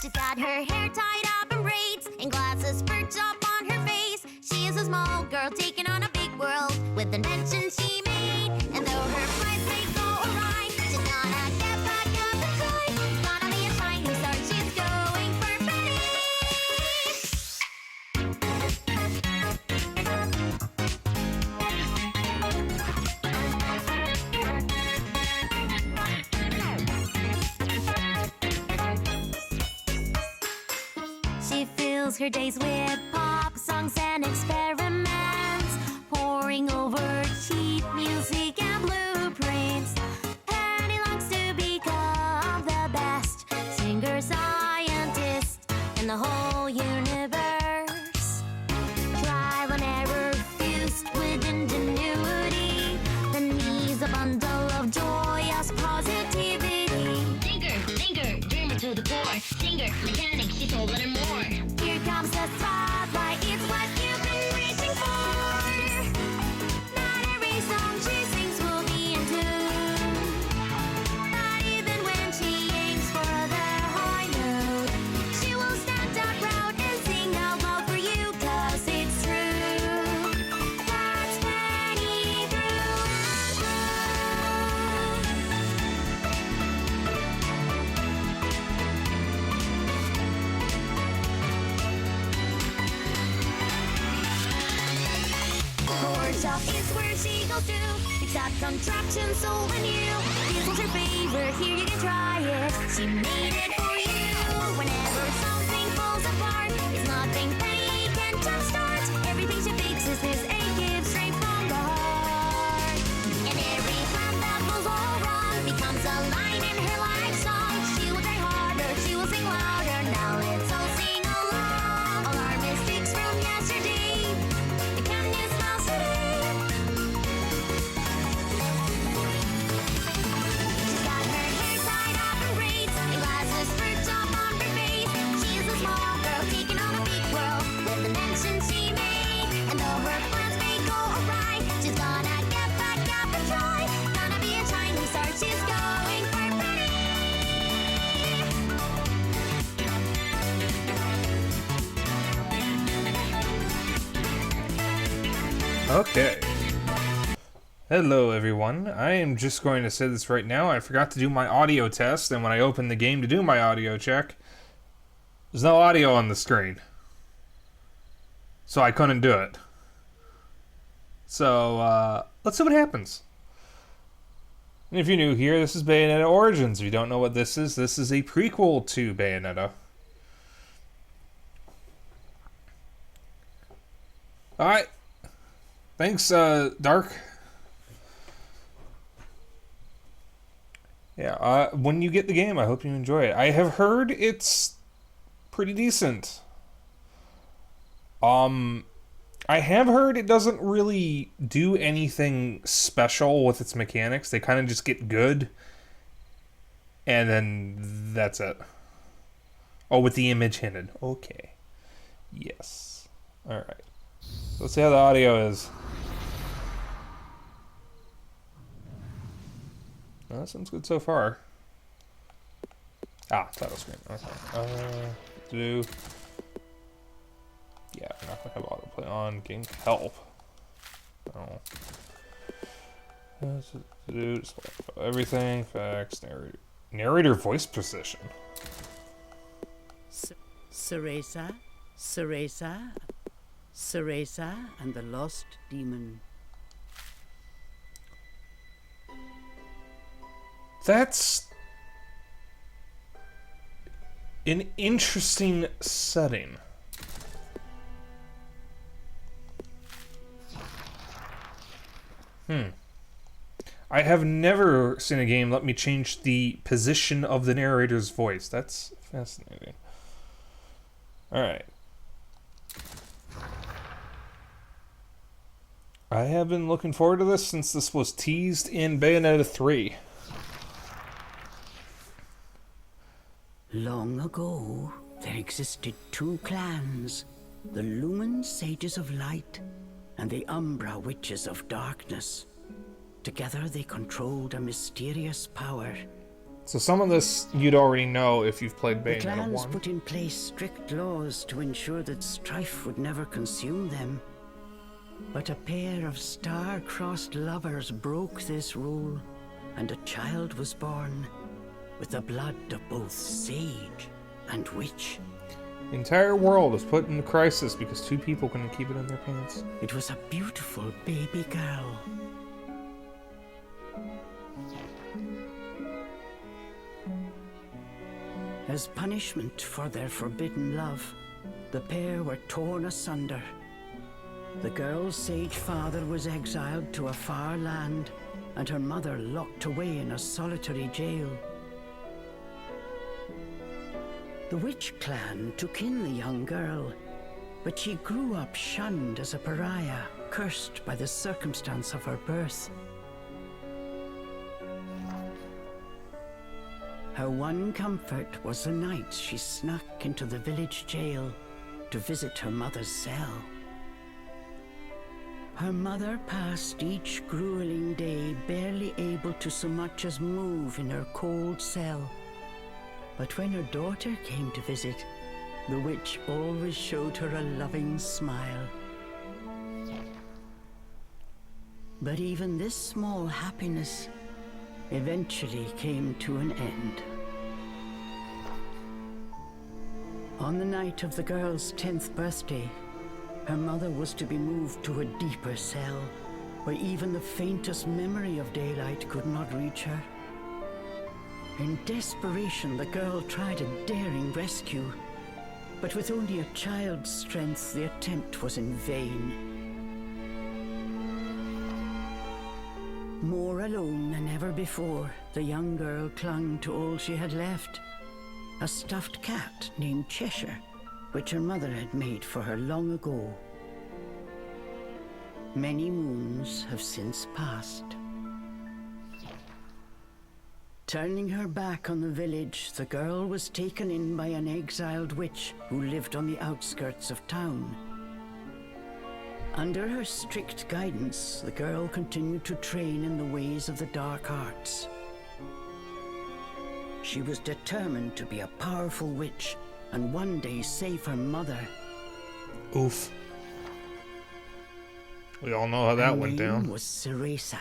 She's got her hair tied up in braids and glasses perched up on her face. She is a small girl taking on a big world with the invention she made. And though her plans may go awry, she's gonna get back up and try. Gonna be a shining star, she's going for Betty. She fills her days with pop songs and experiments, poring over cheap music and blueprints. Penny longs to become the best singer, scientist in the whole universe. Trial and error fused with ingenuity, then needs a bundle of joyous positivity. Thinker, dreamer to the core. Singer, mechanic, she's a little more. Here comes the spotlight, it's what you've been reaching for. Not every song she sings will be in tune, not even when she aims for the high note. She will stand out proud and sing out loud for you, 'cause it's true. That's Penny through and Workshop is where she goes to. It's that contraption so new. This was her favorite, here you can try it. She made it for you. Whenever something falls apart, it's nothing Penny can jumpstart. Everything she fixes is a gift straight from the heart. And every time that goes all wrong becomes a line in her life song. She will try harder, she will sing louder. Now let's all sing along. All our mistakes from yesterday become new smiles today. She's got her hair tied up in braids and glasses perched up on her face. She's a small girl taking on a big world with the invention she made. And though her plans may go awry, she's gonna get back up and try. Gonna be a shining star, she's going for Betty. Okay. Hello everyone, I am just going to say this right now. I forgot to do my audio test, and when I opened the game to do my audio check, there's no audio on the screen. So I couldn't do it. So, let's see what happens. And if you're new here, this is Bayonetta Origins. If you don't know what this is a prequel to Bayonetta. Alright. Thanks, Dark. Yeah, when you get the game, I hope you enjoy it. I have heard it's pretty decent. I have heard it doesn't really do anything special with its mechanics. They kind of just get good, and then that's it. Oh, with the image hinted. Okay. Yes. Alright. Let's see how the audio is. Oh, that sounds good so far. Ah, title screen. Okay. Yeah, I'm not gonna have autoplay on. Game help. Oh. Everything. Facts. Narrator voice precision. Cereza, and the Lost Demon. That's an interesting setting. I have never seen a game let me change the position of the narrator's voice. That's fascinating. Alright. I have been looking forward to this since this was teased in Bayonetta 3. Long ago, there existed two clans, the Lumen Sages of Light and the Umbra Witches of Darkness. Together they controlled a mysterious power. So some of this you'd already know if you've played The Bayonetta clans 1. put in place strict laws to ensure that strife would never consume them. But a pair of star-crossed lovers broke this rule, and a child was born with the blood of both sage and witch. The entire world was put into crisis because two people couldn't keep it in their pants. It was a beautiful baby girl. As punishment for their forbidden love, the pair were torn asunder. The girl's sage father was exiled to a far land, and her mother locked away in a solitary jail. The witch clan took in the young girl, but she grew up shunned as a pariah, cursed by the circumstance of her birth. Her one comfort was the nights she snuck into the village jail to visit her mother's cell. Her mother passed each grueling day barely able to so much as move in her cold cell. But when her daughter came to visit, the witch always showed her a loving smile. But even this small happiness eventually came to an end. On the night of the girl's 10th birthday, her mother was to be moved to a deeper cell, where even the faintest memory of daylight could not reach her. In desperation, the girl tried a daring rescue, but with only a child's strength, the attempt was in vain. More alone than ever before, the young girl clung to all she had left, a stuffed cat named Cheshire, which her mother had made for her long ago. Many moons have since passed. Turning her back on the village, the girl was taken in by an exiled witch who lived on the outskirts of town. Under her strict guidance, the girl continued to train in the ways of the dark arts. She was determined to be a powerful witch and one day save her mother. Oof. We all know how that Her went name down. was Ceresa.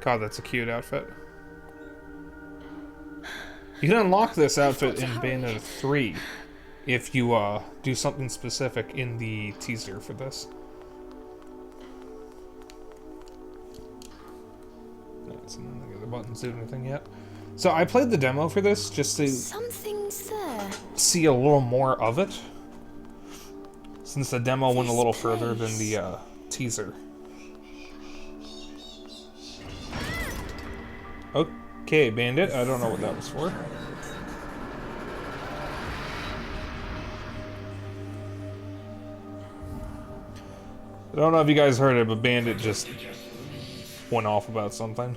God, that's a cute outfit. You can unlock this outfit in Bayonetta 3 if you do something specific in the teaser for this. That's none of the other buttons do anything yet. So I played the demo for this just to Something's there. see a little more of it, since the demo went a little further than the teaser. Okay, Bandit, I don't know what that was for. I don't know if you guys heard it, but Bandit just went off about something.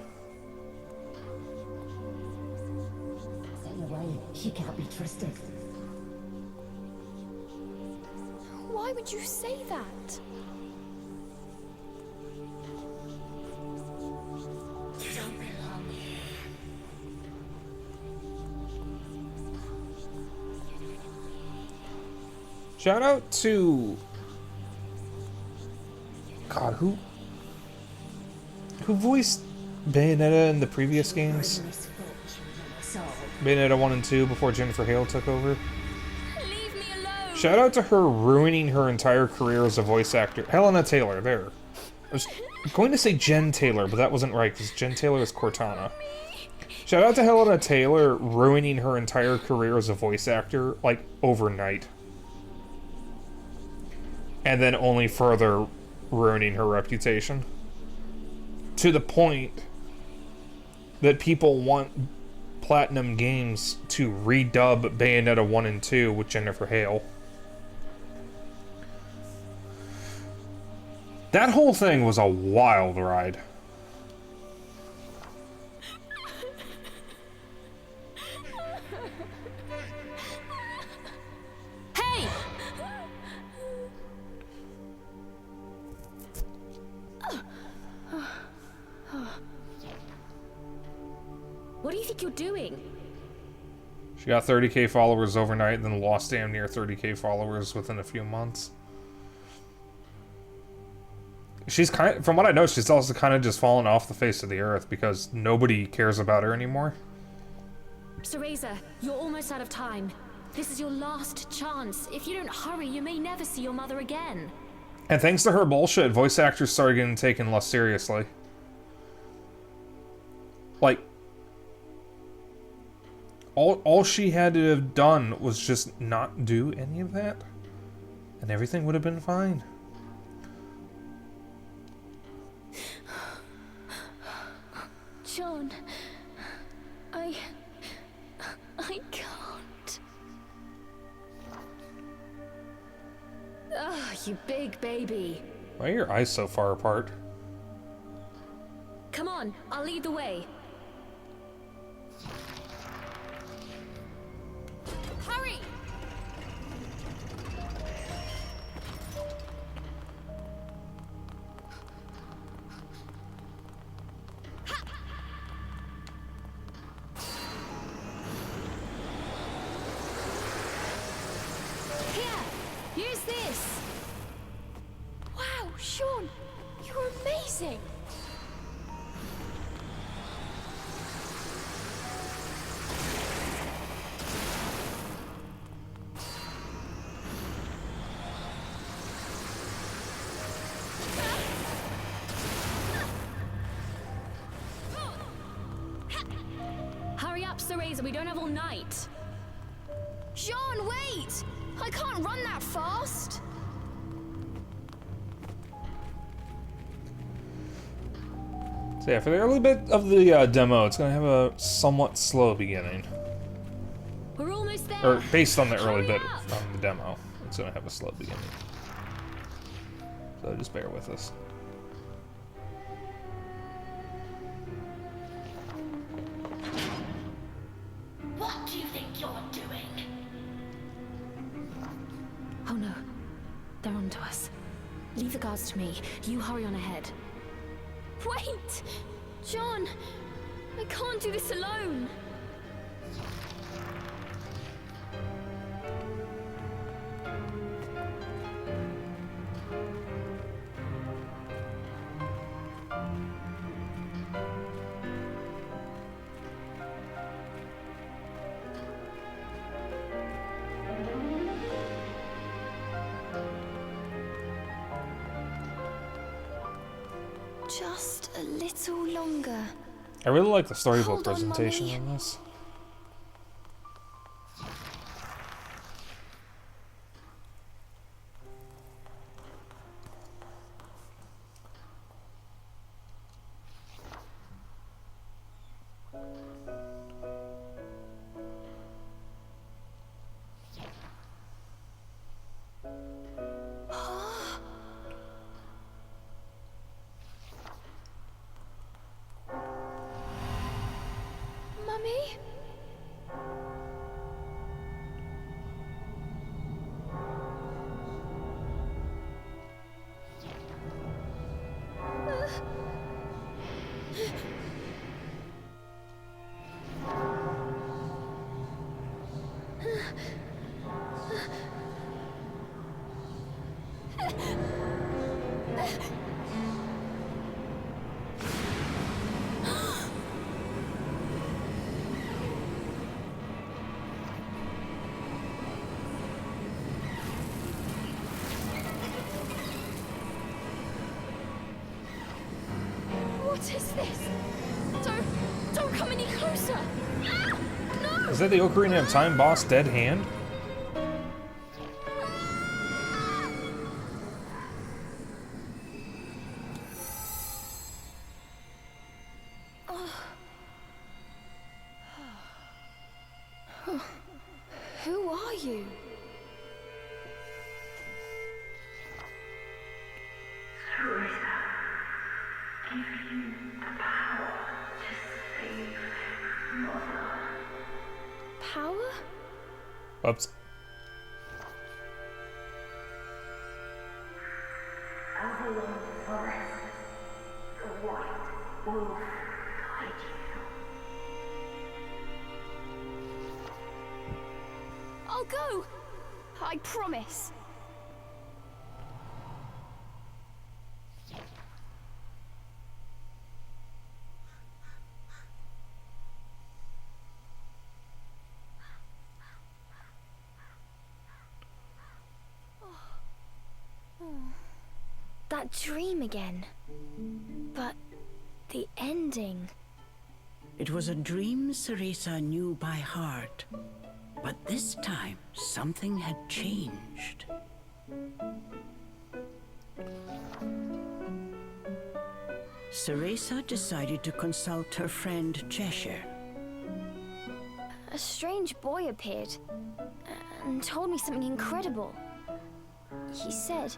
Stay away. She can't be trusted. Why would you say that? You don't belong here. Shout out to... God, who voiced Bayonetta in the previous games? Bayonetta 1 and 2 before Jennifer Hale took over. Leave me alone. Shout out to her ruining her entire career as a voice actor. Helena Taylor, there. I was going to say Jen Taylor, but that wasn't right, because Jen Taylor is Cortana. Shout out to Helena Taylor ruining her entire career as a voice actor, like, overnight. And then only further ruining her reputation. To the point that people want Platinum Games to redub Bayonetta 1 and 2 with Jennifer Hale. That whole thing was a wild ride. Hey! What do you think you're doing? She got 30k followers overnight, then lost damn near 30k followers within a few months. She's from what I know, she's also kind of just fallen off the face of the earth because nobody cares about her anymore. Ceresa, you're almost out of time. This is your last chance. If you don't hurry, you may never see your mother again. And thanks to her bullshit, voice actors started getting taken less seriously. Like, all she had to have done was just not do any of that, and everything would have been fine. John, I can't. Ugh, you big baby. Why are your eyes so far apart? Come on, I'll lead the way. Hurry! Use this! Wow, Sean, you're amazing! Hurry up, Ceresa, we don't have all night. Sean, wait! I can't run that fast! So yeah, for the early bit of the demo, it's going to have a somewhat slow beginning. We're almost there! Or based on the early Hurry bit up. from the demo, it's going to have a slow beginning. So just bear with us. What do you think you're doing? Oh no, they're onto us. Leave the guards to me. You hurry on ahead. Wait! John! I can't do this alone! Just a little longer. I really like the storybook Hold on, presentation Mummy. on this. Mummy? What is this? Don't come any closer. Ah, no! Is that the Ocarina of Time boss Dead Hand? Who are you? Power? Oops. Overlord Forest. The white wolf guide you. I'll go. I promise. That dream again. But the ending. It was a dream Ceresa knew by heart. But this time, something had changed. Ceresa decided to consult her friend Cheshire. A strange boy appeared and told me something incredible. He said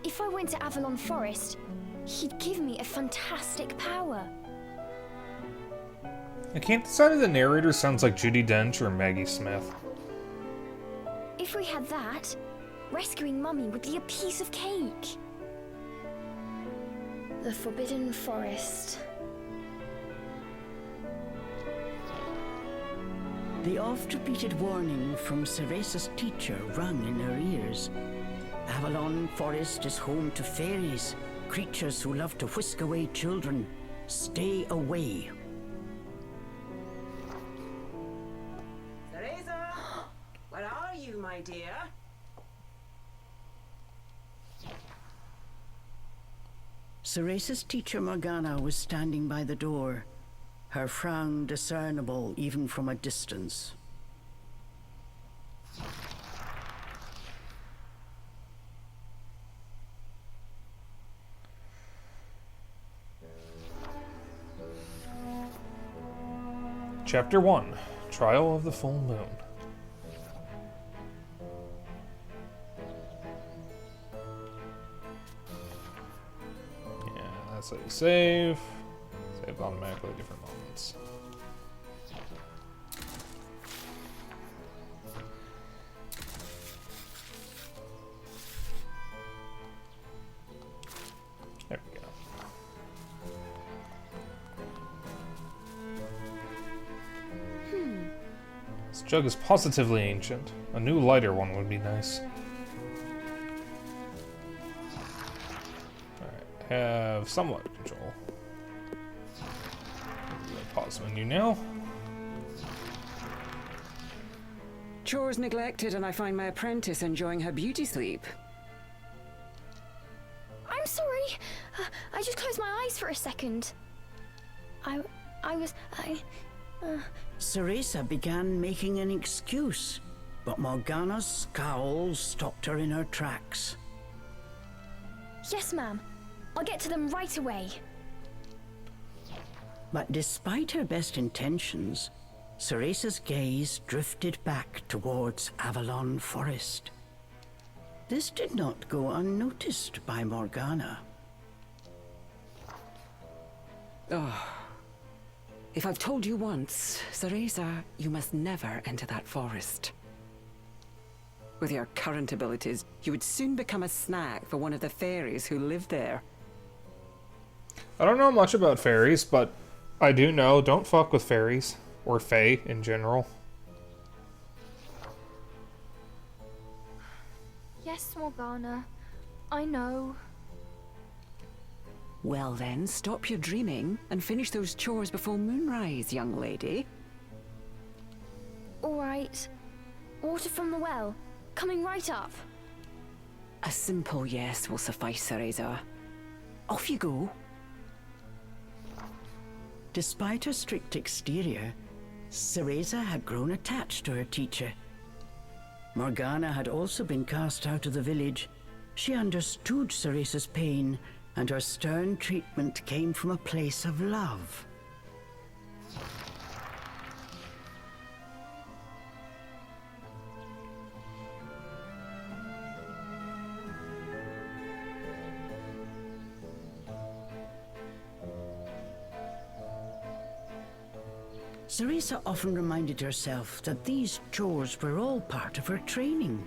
if I went to Avalon Forest, he'd give me a fantastic power. I can't decide if the narrator sounds like Judi Dench or Maggie Smith. If we had that, rescuing Mummy would be a piece of cake. The Forbidden Forest. The oft-repeated warning from Ceresa's teacher rung in her ears. Avalon Forest is home to fairies, creatures who love to whisk away children. Stay away. Teresa! Where are you, my dear? Ceresa's teacher Morgana was standing by the door, her frown discernible even from a distance. Chapter 1, Trial of the Full Moon. Yeah, that's how you save. Save automatically at different moments. There we go. This jug is positively ancient. A new lighter one would be nice. Alright, have some light control. Pause menu now. Chores neglected, and I find my apprentice enjoying her beauty sleep. I'm sorry. I just closed my eyes for a second. I was... Cereza began making an excuse, but Morgana's scowl stopped her in her tracks. Yes, ma'am. I'll get to them right away. But despite her best intentions, Cereza's gaze drifted back towards Avalon Forest. This did not go unnoticed by Morgana. If I've told you once, Cereza, you must never enter that forest. With your current abilities, you would soon become a snack for one of the fairies who live there. I don't know much about fairies, but I do know don't fuck with fairies. Or fae in general. Yes, Morgana. I know. Well then, stop your dreaming and finish those chores before moonrise, young lady. All right. Water from the well. Coming right up. A simple yes will suffice, Cereza. Off you go. Despite her strict exterior, Cereza had grown attached to her teacher. Morgana had also been cast out of the village. She understood Cereza's pain, and her stern treatment came from a place of love. Cereza often reminded herself that these chores were all part of her training.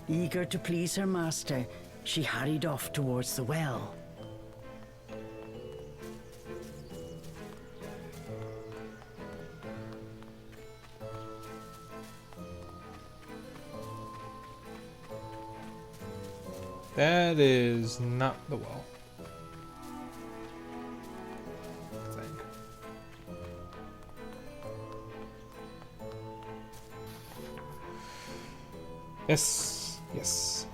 Eager to please her master, she hurried off towards the well. That is not the well. I think. Yes, yes.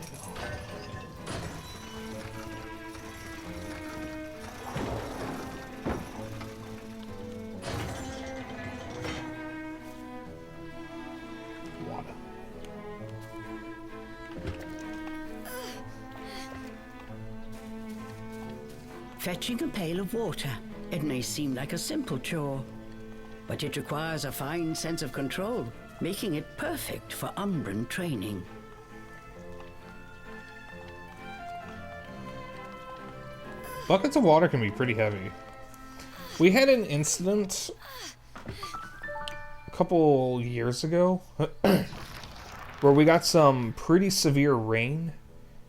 Water. Fetching a pail of water. It may seem like a simple chore, but it requires a fine sense of control, making it perfect for Umbran training. Buckets of water can be pretty heavy. We had an incident a couple years ago where we got some pretty severe rain.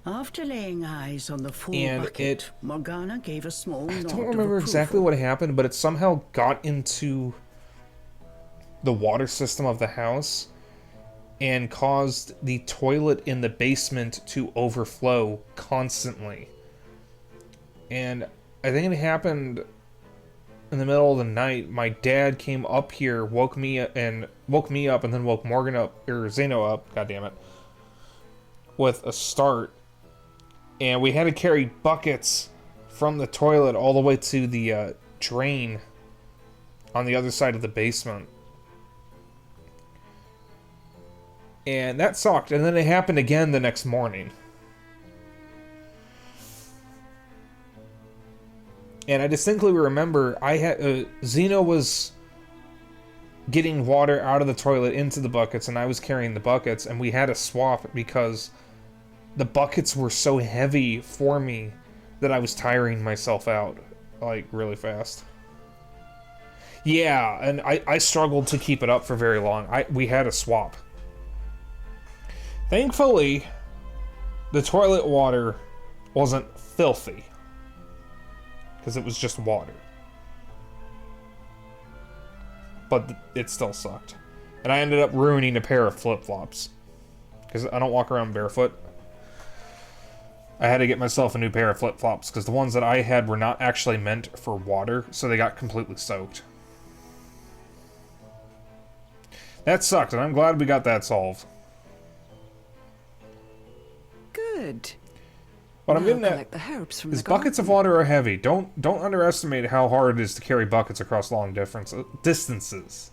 After laying eyes on the full And bucket, Morgana gave a small nod I of don't remember exactly approval. what happened, but it somehow got into the water system of the house and caused the toilet in the basement to overflow constantly. And I think it happened in the middle of the night. My dad came up here, woke me up, and then woke Morgan up, or Zeno up, goddammit, with a start. And we had to carry buckets from the toilet all the way to the drain on the other side of the basement. And that sucked. And then it happened again the next morning. And I distinctly remember Zeno was getting water out of the toilet into the buckets, and I was carrying the buckets, and we had to swap because the buckets were so heavy for me that I was tiring myself out, like, really fast. Yeah, and I struggled to keep it up for very long. We had to swap. Thankfully, the toilet water wasn't filthy, because it was just water. But it still sucked. And I ended up ruining a pair of flip-flops, because I don't walk around barefoot. I had to get myself a new pair of flip-flops, because the ones that I had were not actually meant for water, so they got completely soaked. That sucked, and I'm glad we got that solved. Good. What I'm Now getting at collect the herbs from is the buckets of garden. water are heavy. Don't underestimate how hard it is to carry buckets across long distances.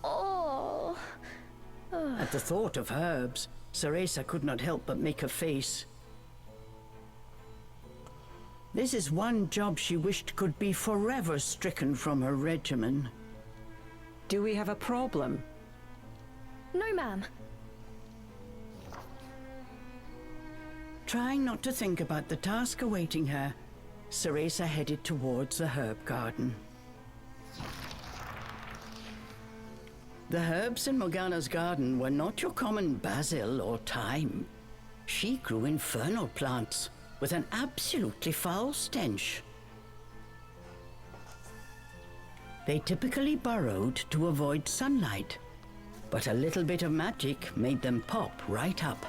Oh. At the thought of herbs, Ceresa could not help but make a face. This is one job she wished could be forever stricken from her regimen. Do we have a problem? No, ma'am. Trying not to think about the task awaiting her, Ceresa headed towards the herb garden. The herbs in Morgana's garden were not your common basil or thyme. She grew infernal plants with an absolutely foul stench. They typically burrowed to avoid sunlight, but a little bit of magic made them pop right up.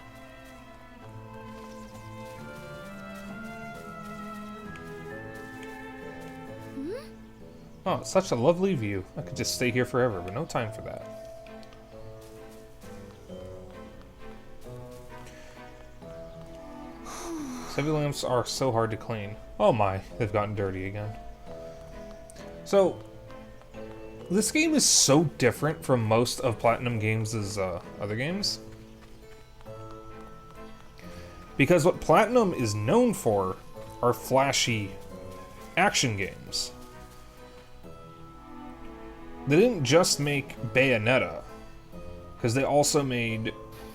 Oh, it's such a lovely view. I could just stay here forever, but no time for that. Heavy lamps are so hard to clean. Oh my, they've gotten dirty again. So, this game is so different from most of Platinum Games' other games. Because what Platinum is known for are flashy action games. They didn't just make Bayonetta, because they also made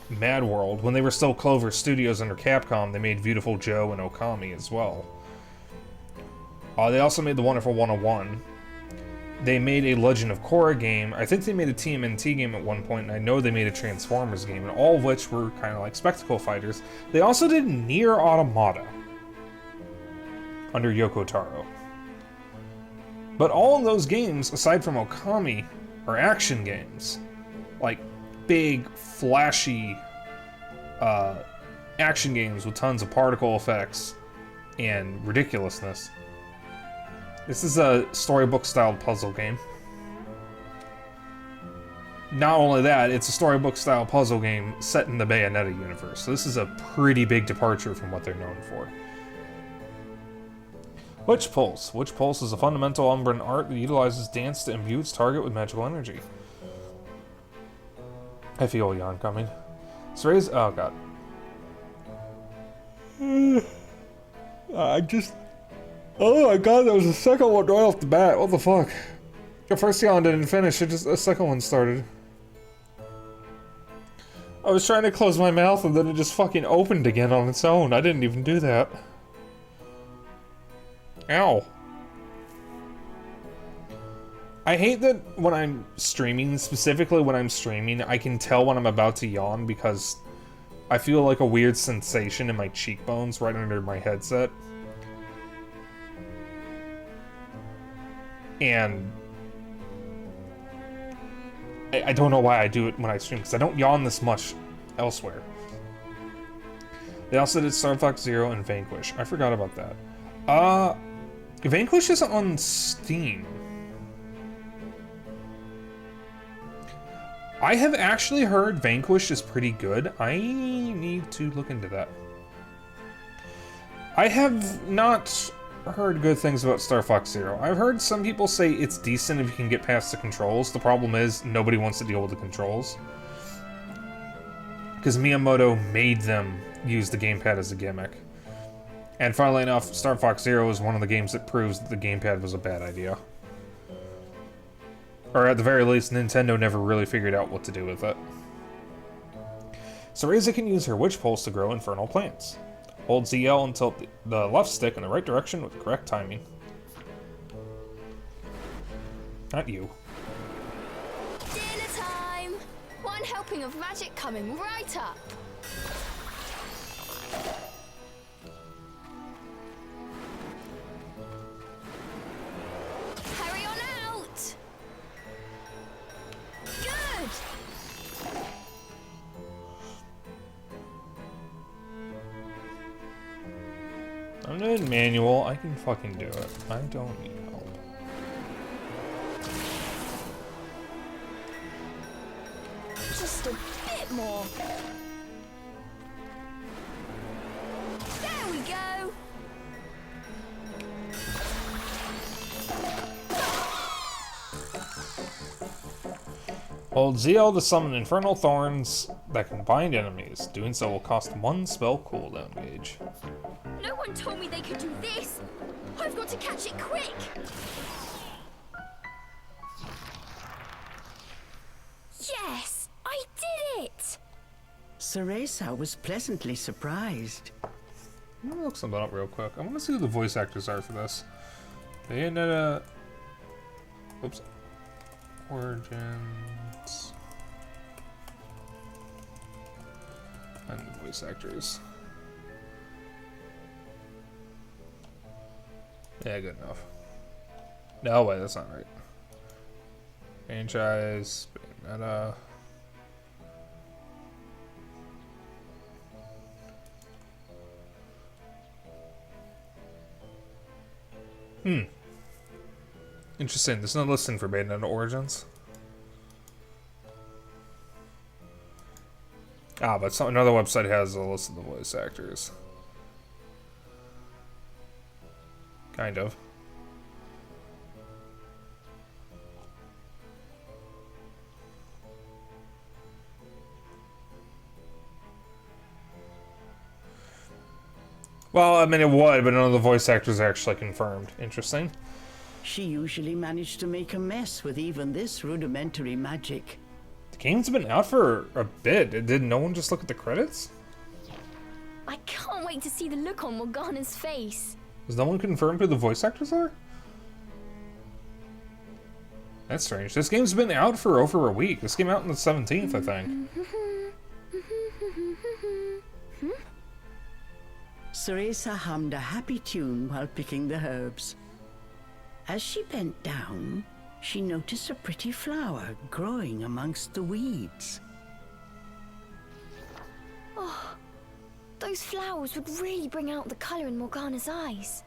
Mad World. When they were still Clover Studios under Capcom, they made Beautiful Joe and Okami as well. They also made The Wonderful 101. They made a Legend of Korra game. I think they made a TMNT game at one point, and I know they made a Transformers game, and all of which were kind of like spectacle fighters. They also did Nier Automata under Yoko Taro. But all of those games, aside from Okami, are action games. Like, big, flashy action games with tons of particle effects and ridiculousness. This is a storybook-styled puzzle game. Not only that, it's a storybook-style puzzle game set in the Bayonetta universe. So this is a pretty big departure from what they're known for. Witch Pulse. Witch Pulse is a fundamental Umbran art that utilizes dance to imbue its target with magical energy. I feel a yawn coming. Ceresa. Oh god. Oh my god, there was a second one right off the bat. What the fuck? The first yawn didn't finish, the second one started. I was trying to close my mouth and then it just fucking opened again on its own. I didn't even do that. Ow. I hate that when I'm streaming, specifically when I'm streaming, I can tell when I'm about to yawn because I feel like a weird sensation in my cheekbones right under my headset. And I don't know why I do it when I stream, because I don't yawn this much elsewhere. They also did Star Fox Zero and Vanquish. I forgot about that. Vanquish isn't on Steam. I have actually heard Vanquish is pretty good. I need to look into that. I have not heard good things about Star Fox Zero. I've heard some people say it's decent if you can get past the controls. The problem is, nobody wants to deal with the controls. Because Miyamoto made them use the gamepad as a gimmick. And funnily enough, Star Fox Zero is one of the games that proves that the gamepad was a bad idea. Or at the very least, Nintendo never really figured out what to do with it. Ceresa can use her Witch Pulse to grow infernal plants. Hold ZL and tilt the left stick in the right direction with the correct timing. Not you. Dinner time! One helping of magic coming right up. Hurry on out! Good! I'm doing manual. I can fucking do it. I don't need help. Just a bit more. Hold ZL to summon infernal thorns that can bind enemies. Doing so will cost 1 spell cooldown gauge. No one told me they could do this. I've got to catch it quick. Yes, I did it. Cereza was pleasantly surprised. I'm gonna look something up real quick. I want to see who the voice actors are for this. Bayonetta. Oops. Origins. And the voice actors. Yeah, good enough. No, wait, that's not right. Franchise, Bayonetta. Interesting. There's no listing for Bayonetta Origins. Ah, but another website has a list of the voice actors. Kind of. Well, I mean, it would, but none of the voice actors are actually confirmed. Interesting. She usually managed to make a mess with even this rudimentary magic. The game's been out for a bit. Did no one just look at the credits? I can't wait to see the look on Morgana's face. Has no one confirmed who the voice actors are? That's strange. This game's been out for over a week. This came out on the 17th, I think. Cereza hummed a happy tune while picking the herbs. As she bent down, she noticed a pretty flower growing amongst the weeds. Oh, those flowers would really bring out the colour in Morgana's eyes.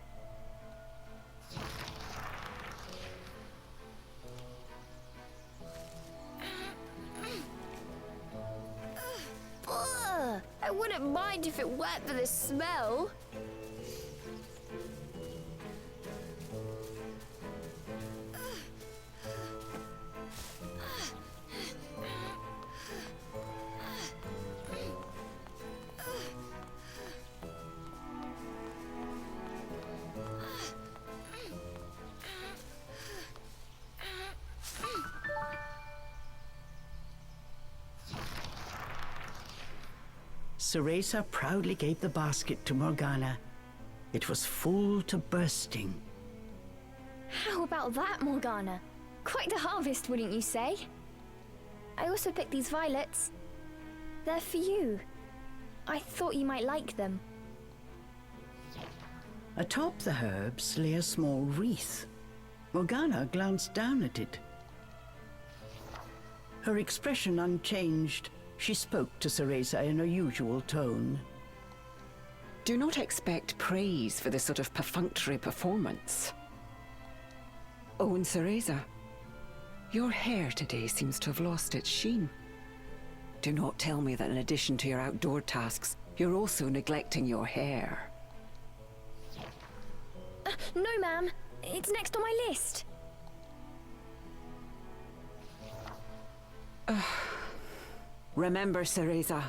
Ugh, I wouldn't mind if it weren't for the smell. Cereza proudly gave the basket to Morgana. It was full to bursting. How about that, Morgana? Quite the harvest, wouldn't you say? I also picked these violets. They're for you. I thought you might like them. Atop the herbs lay a small wreath. Morgana glanced down at it. Her expression unchanged, she spoke to Cereza in her usual tone. Do not expect praise for this sort of perfunctory performance. Oh, and Cereza, your hair today seems to have lost its sheen. Do not tell me that in addition to your outdoor tasks, you're also neglecting your hair. No, ma'am. It's next on my list. Remember, Cereza,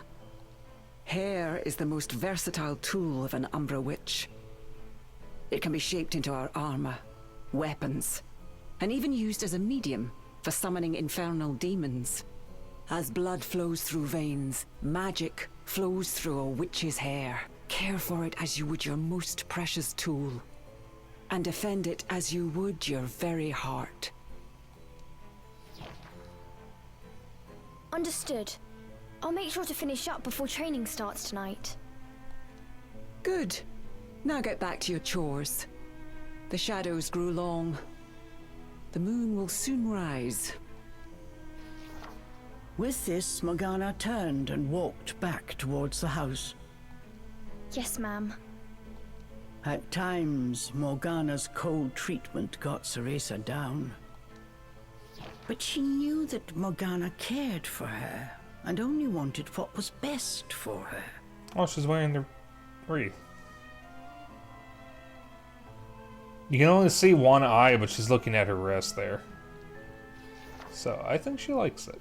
hair is the most versatile tool of an Umbra Witch. It can be shaped into our armor, weapons, and even used as a medium for summoning infernal demons. As blood flows through veins, magic flows through a witch's hair. Care for it as you would your most precious tool, and defend it as you would your very heart. Understood. I'll make sure to finish up before training starts tonight. Good. Now get back to your chores. The shadows grew long. The moon will soon rise. With this, Morgana turned and walked back towards the house. Yes, ma'am. At times, Morgana's cold treatment got Cereza down. But she knew that Morgana cared for her and only wanted what was best for her. Oh, she's wearing the wreath. You can only see one eye, but she's looking at her wrist there. So I think she likes it.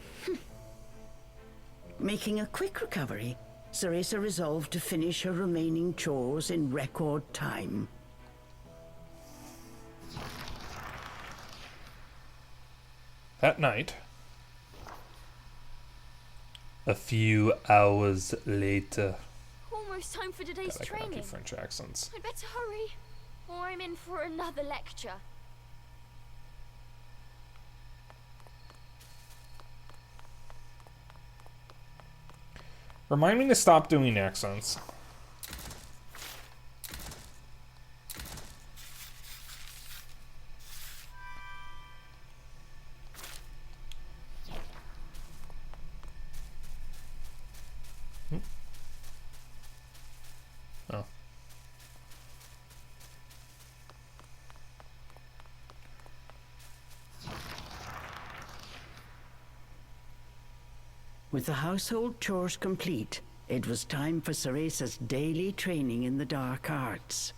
Making a quick recovery, Cereza resolved to finish her remaining chores in record time. That night, a few hours later. Almost time for today's God, I cannot do training. French accents. I'd better hurry, or I'm in for another lecture. Remind me to stop doing accents. Oh. With the household chores complete, it was time for Ceresa's daily training in the dark arts.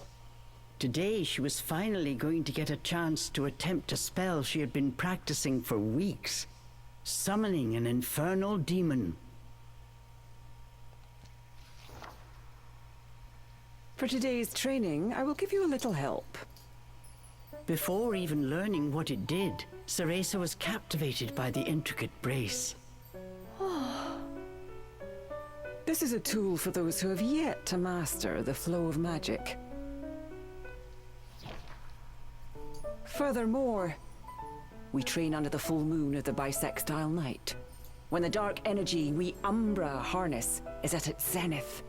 Today she was finally going to get a chance to attempt a spell she had been practicing for weeks, summoning an infernal demon. For today's training, I will give you a little help. Before even learning what it did, Ceresa was captivated by the intricate brace. This is a tool for those who have yet to master the flow of magic. Furthermore, we train under the full moon of the bisextile night, when the dark energy we Umbra harness is at its zenith.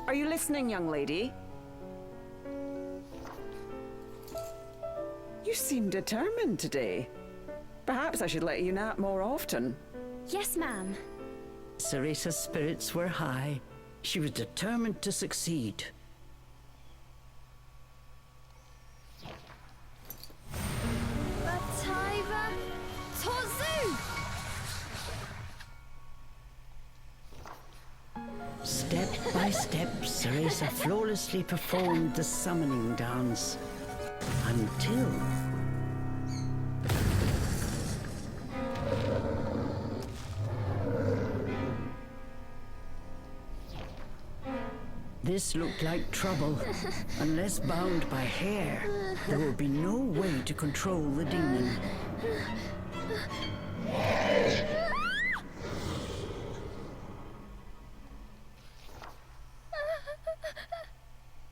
Are you listening, young lady? You seem determined today. Perhaps I should let you nap more often. Yes, ma'am. Ceresa's spirits were high. She was determined to succeed. Bataiva Tozu! Step by step, Ceresa flawlessly performed the summoning dance. Until... This looked like trouble. Unless bound by hair, there would be no way to control the demon.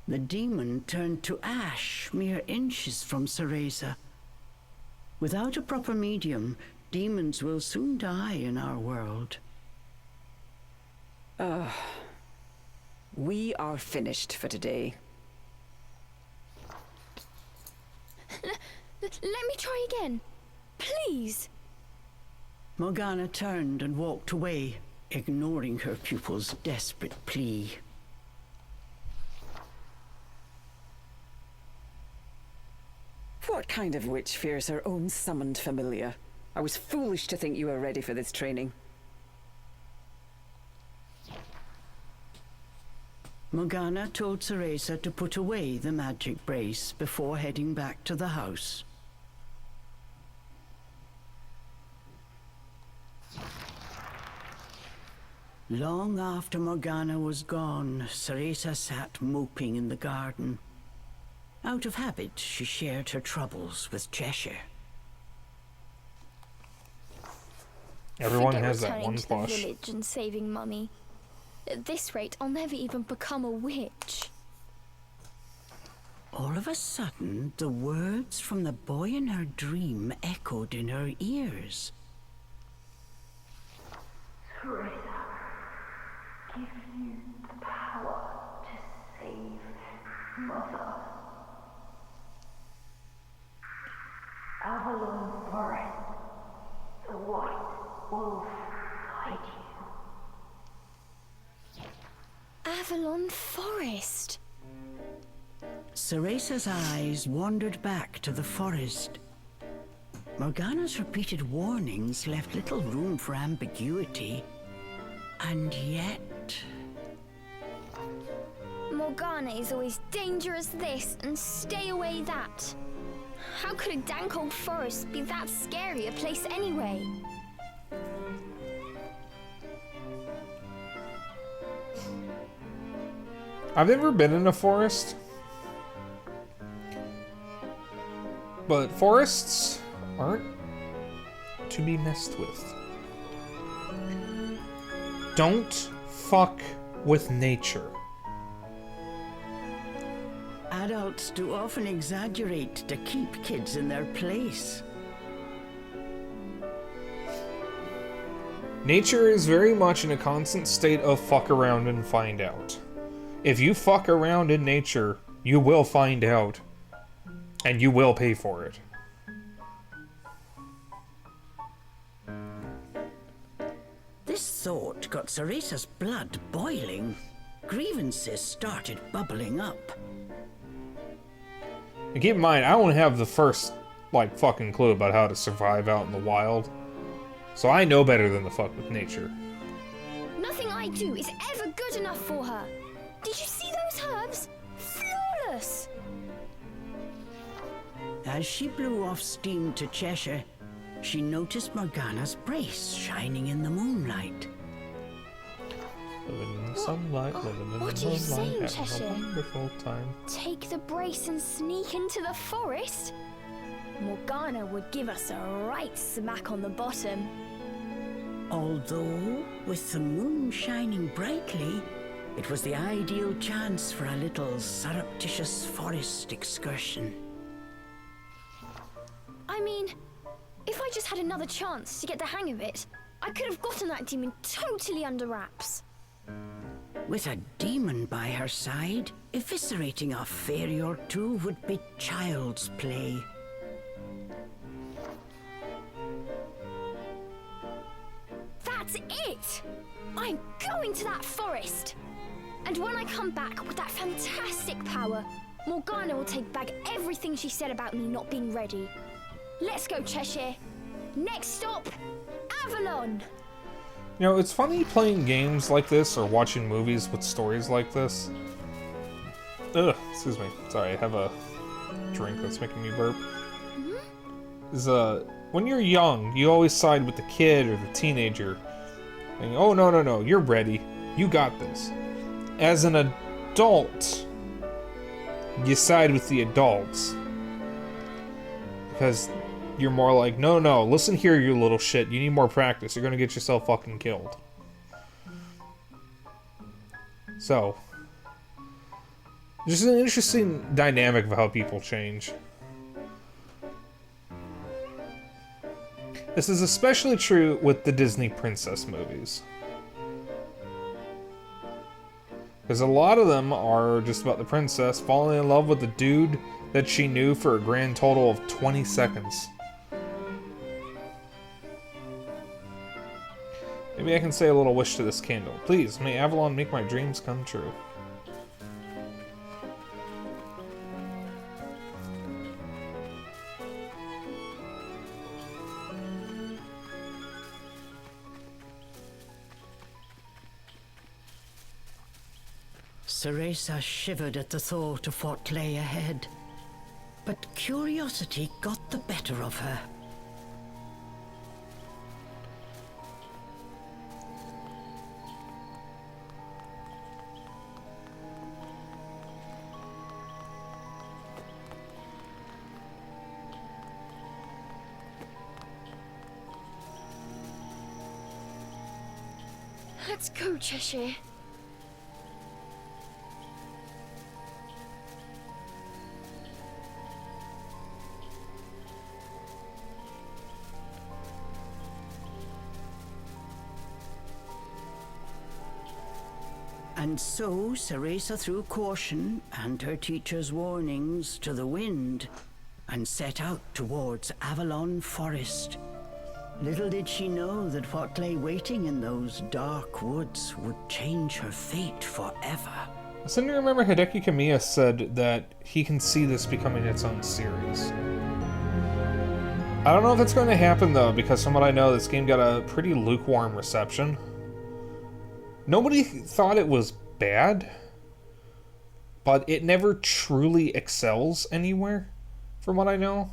The demon turned to ash mere inches from Ceresa. Without a proper medium, demons will soon die in our world. We are finished for today. Let me try again. Please. Morgana turned and walked away, ignoring her pupil's desperate plea. What kind of witch fears her own summoned familiar? I was foolish to think you were ready for this training. Morgana told Ceresa to put away the magic brace before heading back to the house. Long after Morgana was gone, Ceresa sat moping in the garden. Out of habit, she shared her troubles with Cheshire. Everyone Forget has that returning one to the plush. village and saving money. At this rate, I'll never even become a witch. All of a sudden, the words from the boy in her dream echoed in her ears. Teresa, give you the power to save Mother. Avalon Forest, the white wolf guide you. Avalon Forest. Ceresa's eyes wandered back to the forest. Morgana's repeated warnings left little room for ambiguity. And yet... Morgana is always dangerous this and stay away that. How could a dank old forest be that scary a place anyway? I've never been in a forest. But forests aren't to be messed with. Don't fuck with nature. Adults do often exaggerate to keep kids in their place. Nature is very much in a constant state of fuck around and find out. If you fuck around in nature, you will find out. And you will pay for it. This thought got Ceresa's blood boiling. Grievances started bubbling up. And keep in mind, I don't have the first, fucking clue about how to survive out in the wild. So I know better than to fuck with nature. Nothing I do is ever good enough for her. Did you see those herbs? Flawless! As she blew off steam to Cheshire, she noticed Morgana's brace shining in the moonlight. Living in the sunlight, living in what the are you moonlight, saying, having Cheshire? a wonderful time. Take the brace and sneak into the forest? Morgana would give us a right smack on the bottom. Although, with the moon shining brightly, it was the ideal chance for a little surreptitious forest excursion. I mean, if I just had another chance to get the hang of it, I could have gotten that demon totally under wraps. With a demon by her side, eviscerating a fairy or two would be child's play. That's it! I'm going to that forest! And when I come back with that fantastic power, Morgana will take back everything she said about me not being ready. Let's go, Cheshire. Next stop, Avalon! You know, it's funny playing games like this or watching movies with stories like this. Ugh, excuse me. Sorry, I have a drink that's making me burp. When you're young, you always side with the kid or the teenager. And, oh, no, you're ready. You got this. As an adult, you side with the adults. Because you're more like, no, listen here, you little shit. You need more practice. You're gonna get yourself fucking killed. So, just an interesting dynamic of how people change. This is especially true with the Disney princess movies. Because a lot of them are just about the princess falling in love with the dude that she knew for a grand total of 20 seconds. Maybe I can say a little wish to this candle. Please, may Avalon make my dreams come true. Ceresa shivered at the thought of what lay ahead. But curiosity got the better of her. Let's go, Cheshire. And so Ceresa threw caution and her teacher's warnings to the wind and set out towards Avalon Forest. Little did she know that what lay waiting in those dark woods would change her fate forever. I seem to remember Hideki Kamiya said that he can see this becoming its own series. I don't know if that's going to happen though, because from what I know, this game got a pretty lukewarm reception. Nobody thought it was bad, but it never truly excels anywhere, from what I know.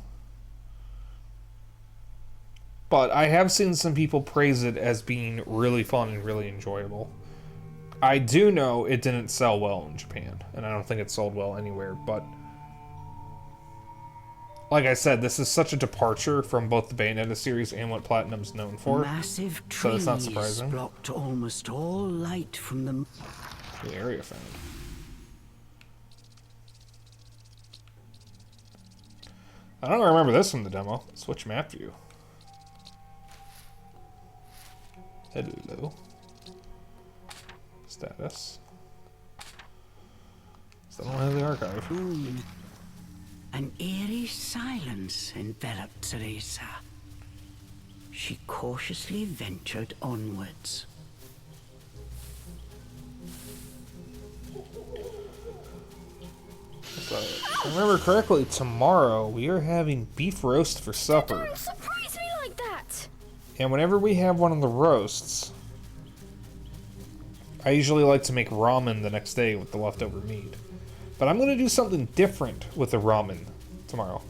but I have seen some people praise it as being really fun and really enjoyable. I do know it didn't sell well in Japan, and I don't think it sold well anywhere, but like I said, this is such a departure from both the Bayonetta series and what Platinum's known for. Massive So trees it's not surprising. blocked almost all light from the... The area found. I don't remember this from the demo. Switch map view. Hello. Status. Still don't have the archive. An eerie silence enveloped Cereza. She cautiously ventured onwards. If I remember correctly, tomorrow we are having beef roast for supper. Don't surprise me like that! And whenever we have one of the roasts, I usually like to make ramen the next day with the leftover meat. But I'm going to do something different with the ramen tomorrow.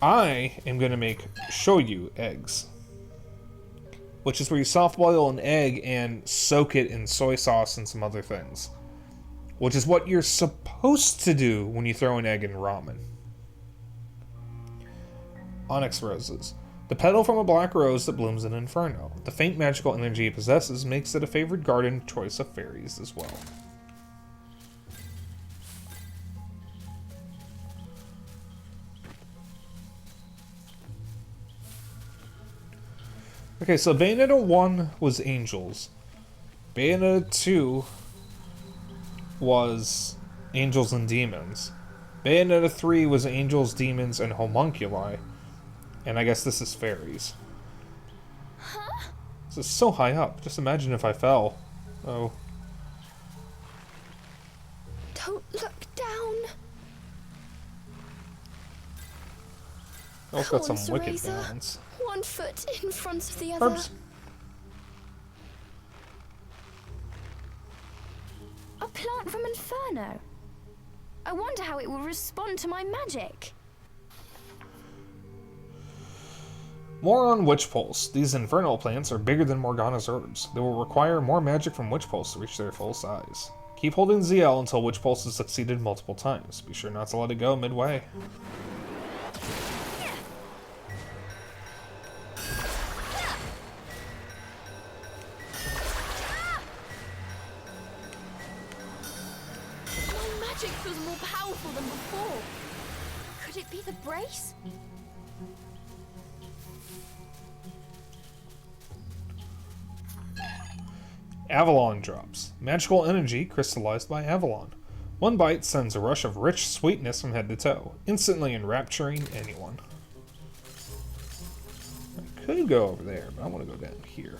I am going to make shoyu eggs, which is where you soft boil an egg and soak it in soy sauce and some other things, which is what you're supposed to do when you throw an egg in ramen. Onyx roses. The petal from a black rose that blooms in Inferno. The faint magical energy it possesses makes it a favored garden choice of fairies as well. Okay, so Bayonetta 1 was angels. Bayonetta 2 was angels and demons. Bayonetta 3 was angels, demons, and homunculi. And I guess this is fairies. Huh? This is so high up. Just imagine if I fell. Oh. Don't look down. It's got Come some on, wicked Cereza. balance. 1 foot in front of the other. Oops. A plant from Inferno. I wonder how it will respond to my magic. More on Witch Pulse. These infernal plants are bigger than Morgana's herbs. They will require more magic from Witch Pulse to reach their full size. Keep holding ZL until Witch Pulse is succeeded multiple times. Be sure not to let it go midway. My magic feels more powerful than before. Could it be the brace? Avalon drops. Magical energy crystallized by Avalon. One bite sends a rush of rich sweetness from head to toe, instantly enrapturing anyone. I could go over there, but I want to go down here.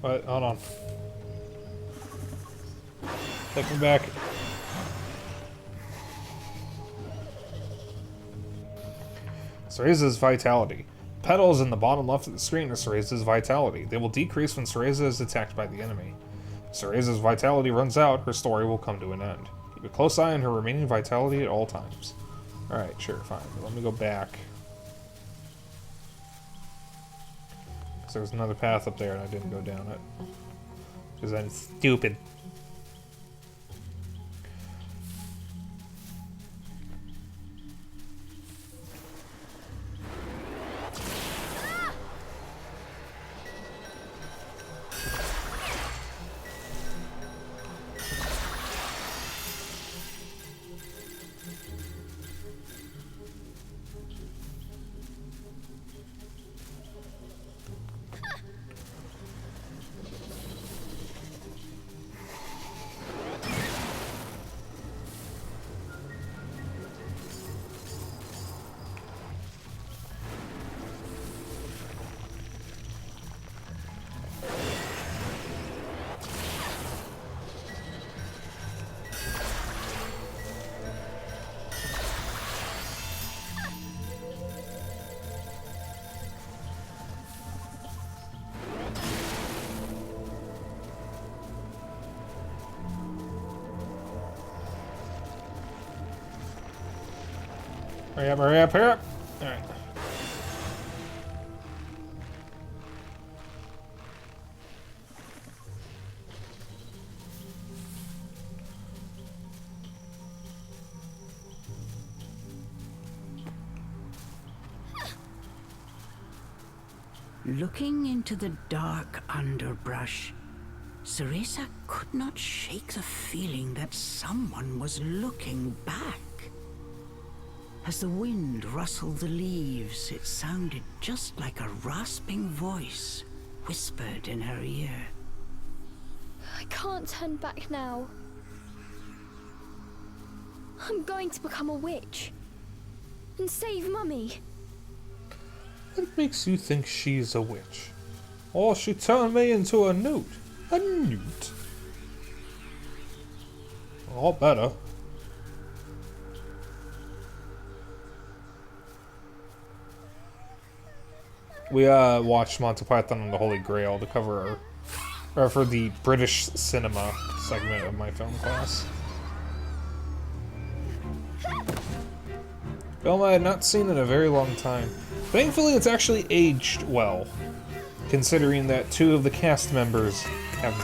But hold on. Take me back. Cereza's vitality. Petals in the bottom left of the screen are Cereza's vitality. They will decrease when Cereza is attacked by the enemy. If Cereza's vitality runs out, her story will come to an end. Keep a close eye on her remaining vitality at all times. Alright, sure, fine. But let me go back. There was another path up there and I didn't go down it. Because I'm stupid. Hurry up, hurry up, hurry up! Alright. Looking into the dark underbrush, Cereza could not shake the feeling that someone was looking back. As the wind rustled the leaves, it sounded just like a rasping voice whispered in her ear. I can't turn back now. I'm going to become a witch and save Mummy. What makes you think she's a witch? Or she turned me into a newt. A newt? All better. We watched Monty Python and the Holy Grail to cover or for the British cinema segment of my film class. Film I had not seen in a very long time. Thankfully, it's actually aged well, considering that 2 of the cast members have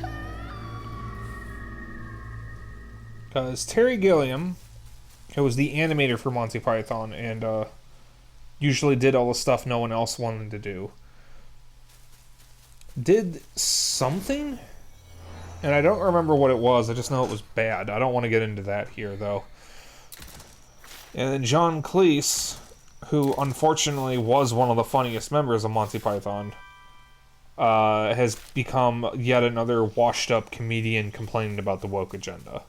not. Because Terry Gilliam, who was the animator for Monty Python and usually did all the stuff no one else wanted to do, did something, and I don't remember what it was. I just know it was bad. I don't want to get into that here, though. And then John Cleese, who unfortunately was one of the funniest members of Monty Python, has become yet another washed-up comedian complaining about the woke agenda.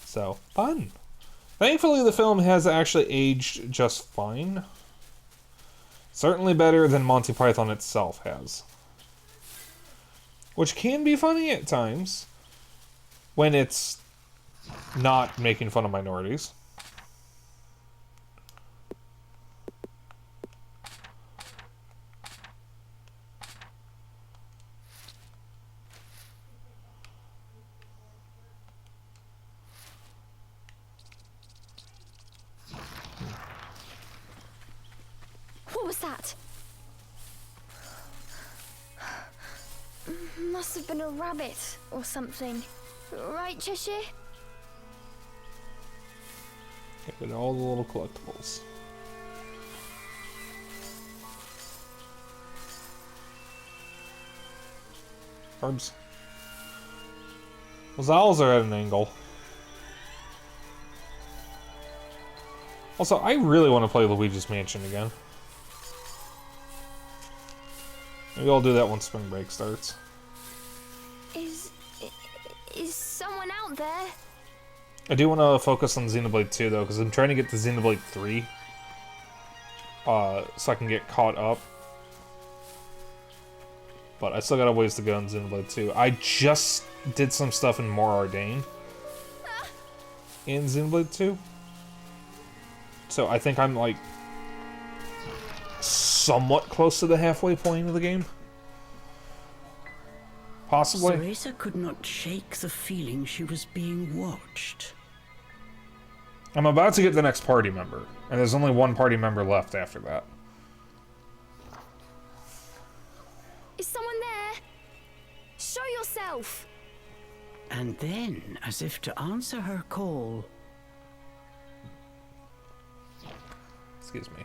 So, fun. Thankfully, the film has actually aged just fine. Certainly better than Monty Python itself has. Which can be funny at times, when it's not making fun of minorities. What was that? Must have been a rabbit or something. Right, Cheshire? Get all the little collectibles. Herbs. Those owls are at an angle. Also, I really want to play Luigi's Mansion again. Maybe I'll do that when spring break starts. Is someone out there? I do want to focus on Xenoblade 2 though, because I'm trying to get to Xenoblade 3. So I can get caught up. But I still got a ways to go in Xenoblade 2. I just did some stuff in More Ardain in Xenoblade 2. So I think I'm like somewhat close to the halfway point of the game. Possibly. Cereza could not shake the feeling she was being watched. I'm about to get the next party member, and there's only one party member left after that. Is someone there? Show yourself! And then, as if to answer her call, Excuse me.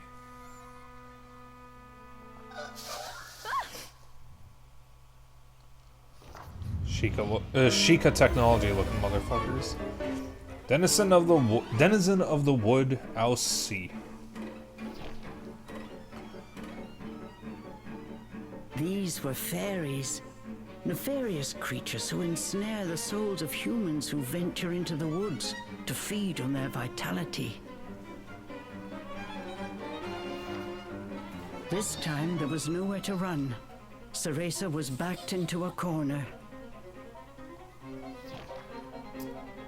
Sheikah technology looking motherfuckers. Denizen of the wood, I'll see. these were fairies, nefarious creatures who ensnare the souls of humans who venture into the woods to feed on their vitality. This time there was nowhere to run. Cereza was backed into a corner.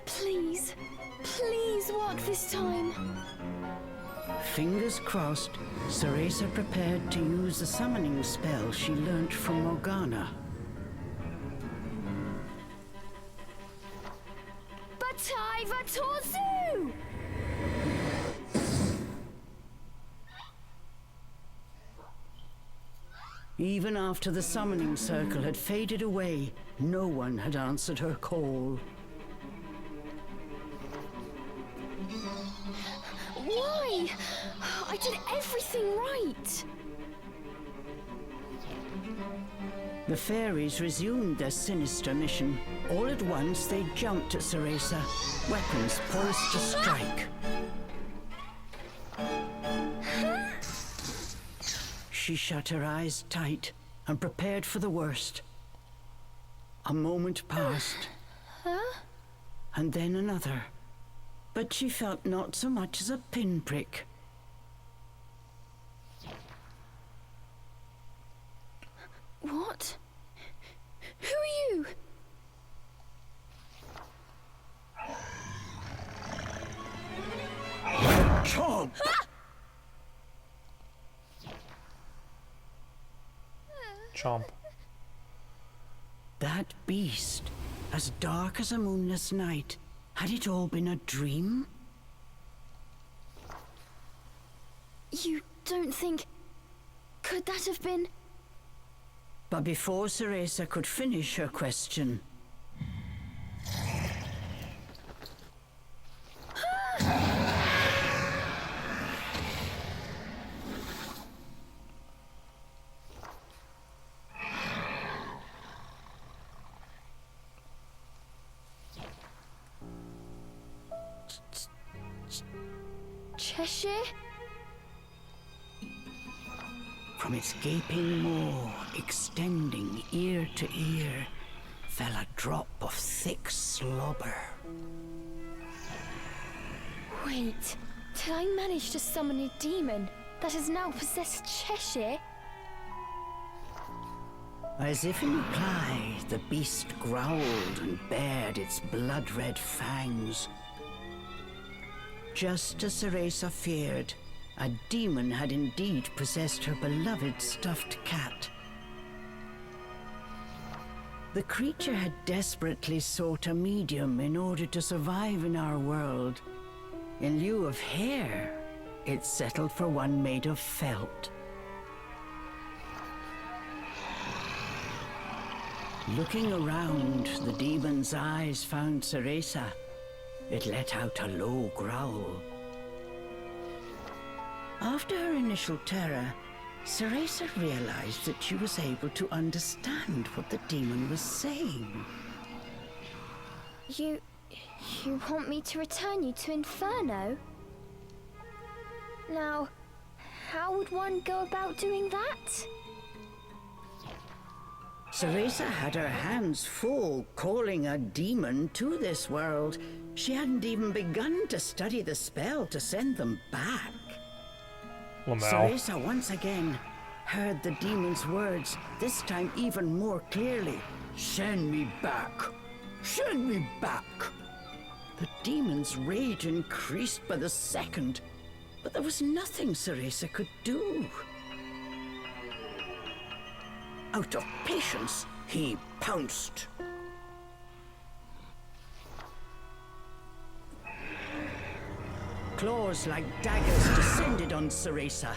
Please, please work this time. Fingers crossed, Cereza prepared to use the summoning spell she learnt from Morgana. Taiva Torzu! Even after the summoning circle had faded away, no one had answered her call. Why? I did everything right. The fairies resumed their sinister mission. All at once, they jumped at Ceresa, weapons poised to strike. She shut her eyes tight and prepared for the worst. A moment passed, and then another. But she felt not so much as a pinprick. What? Who are you? Chomp! Chomp. That beast, as dark as a moonless night, had it all been a dream? You don't think... Could that have been... But before Ceresa could finish her question, Cheshire? from its gaping maw, extending ear to ear, fell a drop of thick slobber. Wait, did I manage to summon a demon that has now possessed Cheshire? As if in reply, the beast growled and bared its blood-red fangs. Just as Ceresa feared, a demon had indeed possessed her beloved stuffed cat. The creature had desperately sought a medium in order to survive in our world. In lieu of hair, it settled for one made of felt. Looking around, the demon's eyes found Ceresa. It let out a low growl. After her initial terror, Ceresa realized that she was able to understand what the demon was saying. You want me to return you to Inferno? Now, how would one go about doing that? Ceresa had her hands full calling a demon to this world. She hadn't even begun to study the spell to send them back. Well, now. Ceresa once again heard the demon's words, this time even more clearly. Send me back! Send me back! The demon's rage increased by the second, but there was nothing Ceresa could do. Out of patience, he pounced. Claws like daggers descended on Ceresa.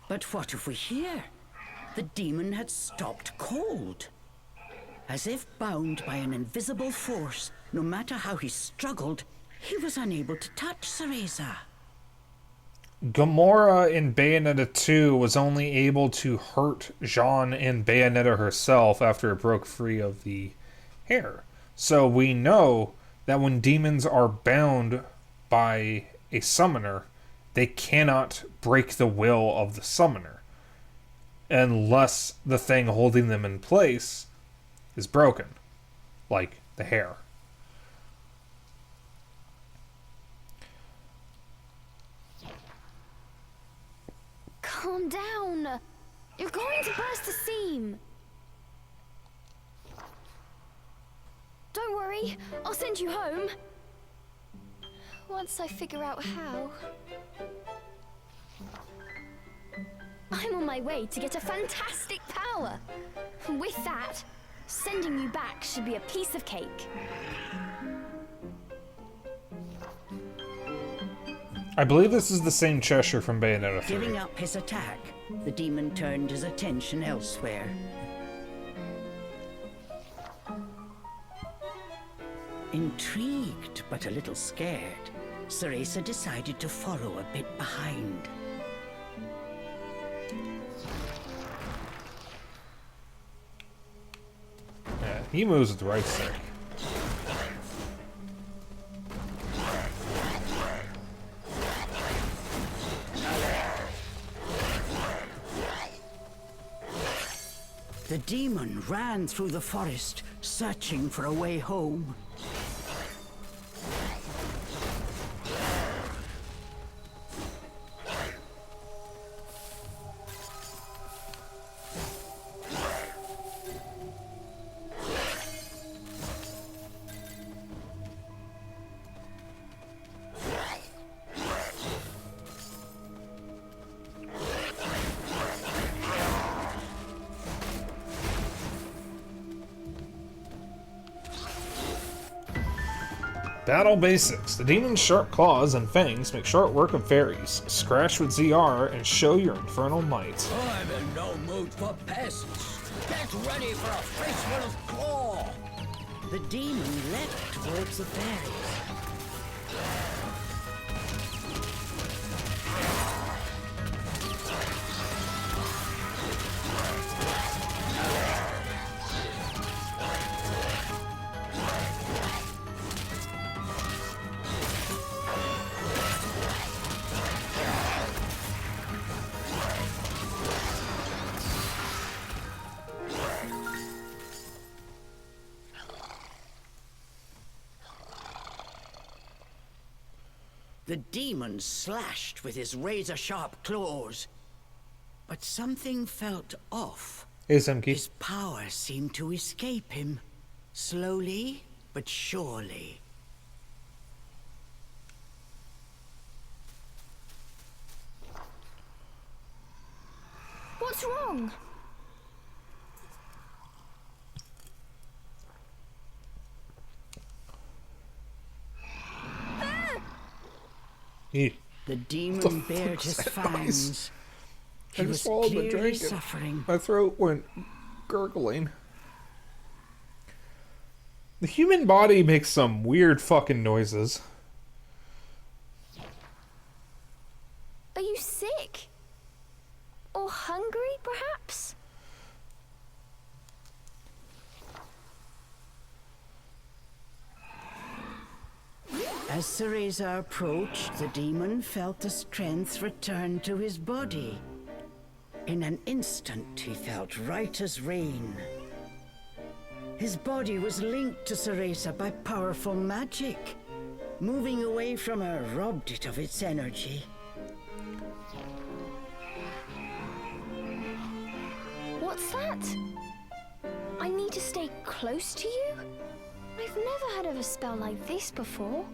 But what if we hear? The demon had stopped cold. As if bound by an invisible force, no matter how he struggled, he was unable to touch Ceresa. Gamora in Bayonetta 2 was only able to hurt Jean in Bayonetta herself after it broke free of the hair. So we know that when demons are bound by a summoner, they cannot break the will of the summoner unless the thing holding them in place is broken, like the hair. Calm down. You're going to burst a seam. Don't worry, I'll send you home. once I figure out how. I'm on my way to get a fantastic power. With that, sending you back should be a piece of cake. I believe this is the same Cheshire from Bayonetta 3. Giving up his attack, the demon turned his attention elsewhere. Intrigued but a little scared, Cereza decided to follow a bit behind. Yeah, he moves with the right stick. The demon ran through the forest, searching for a way home. Battle basics. The demon's sharp claws and fangs make short work of fairies. Scratch with ZR and show your infernal might. I'm in no mood for pests. Get ready for a fistful of claw. The demon leapt towards the fairies. The demon slashed with his razor-sharp claws. But something felt off. Hey, Semki. His power seemed to escape him. Slowly, but surely. What's wrong? The demon bared his fangs. He was clearly suffering. My throat went gurgling. The human body makes some weird fucking noises. Are you sick? Or hungry, perhaps? As Cereza approached, the demon felt the strength return to his body. In an instant, he felt right as rain. His body was linked to Cereza by powerful magic. Moving away from her robbed it of its energy. What's that? I need to stay close to you? I've never heard of a spell like this before.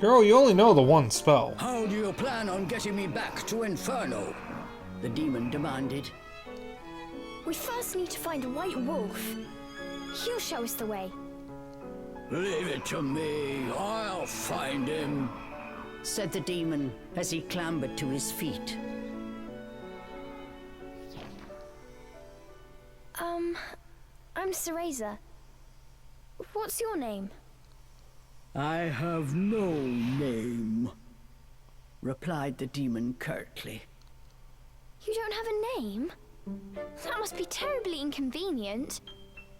Girl, you only know the one spell. How do you plan on getting me back to Inferno? The demon demanded. We first need to find a white wolf. He'll show us the way. Leave it to me. I'll find him. Said the demon as he clambered to his feet. I'm Cereza. What's your name? I have no name, replied the demon curtly. You don't have a name? That must be terribly inconvenient.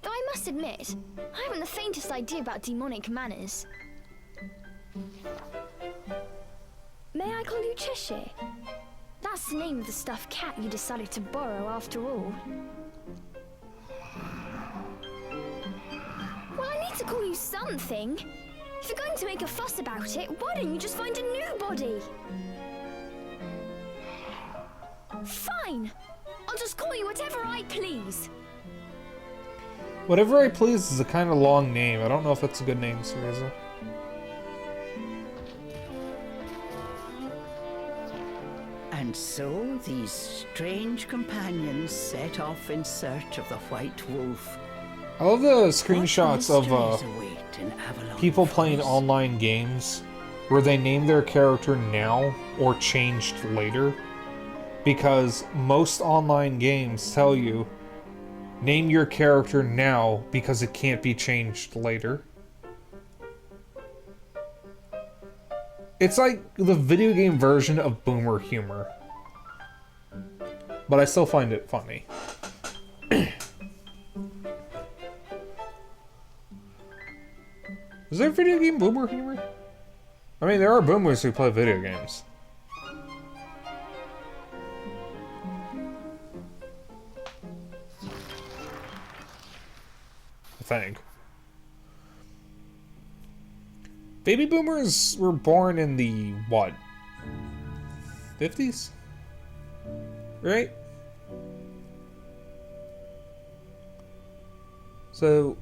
Though I must admit, I haven't the faintest idea about demonic manners. May I call you Cheshire? That's the name of the stuffed cat you decided to borrow after all. Well, I need to call you something. If you're going to make a fuss about it, why don't you just find a new body? Fine. I'll just call you whatever I please. Whatever I please is a kind of long name. I don't know if that's a good name, Cereza. And so these strange companions set off in search of the White Wolf. I love the screenshots of What mysteries await in Avalon people playing Falls? online games where they name their character now or changed later. Because most online games tell you, name your character now because it can't be changed later. It's like the video game version of boomer humor. But I still find it funny. Is there video game boomer humor? I mean, there are boomers who play video games. I think. Baby boomers were born in the, what? 50s? Right? So...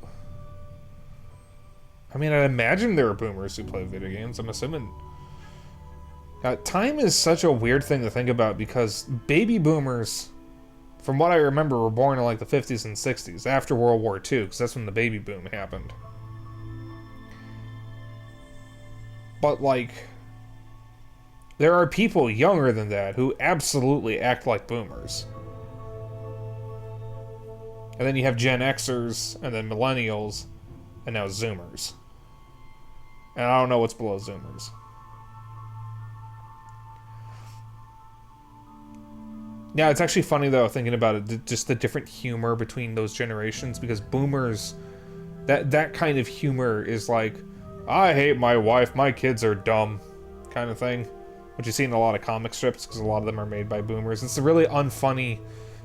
I mean, I imagine there are boomers who play video games. I'm assuming... time is such a weird thing to think about because baby boomers, from what I remember, were born in like the 50s and 60s, after World War II, because that's when the baby boom happened. But, like, there are people younger than that who absolutely act like boomers. And then you have Gen Xers, and then Millennials, and now Zoomers. And I don't know what's below Zoomers. Yeah, it's actually funny, though, thinking about it, just the different humor between those generations, because boomers, that kind of humor is like, I hate my wife, my kids are dumb, kind of thing. Which you see in a lot of comic strips, because a lot of them are made by boomers. It's the really unfunny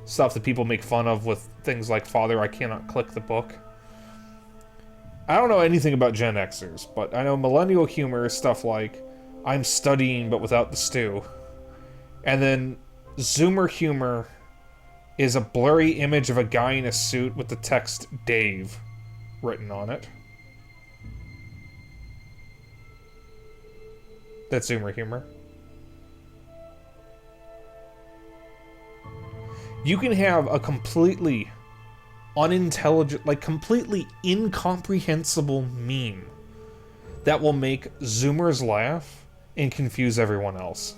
stuff that people make fun of with things like Father, I Cannot Click the Book. I don't know anything about Gen Xers, but I know millennial humor is stuff like, I'm studying but without the stew. And then Zoomer humor is a blurry image of a guy in a suit with the text Dave written on it. That's Zoomer humor. You can have a completely unintelligent, like completely incomprehensible meme that will make Zoomers laugh and confuse everyone else.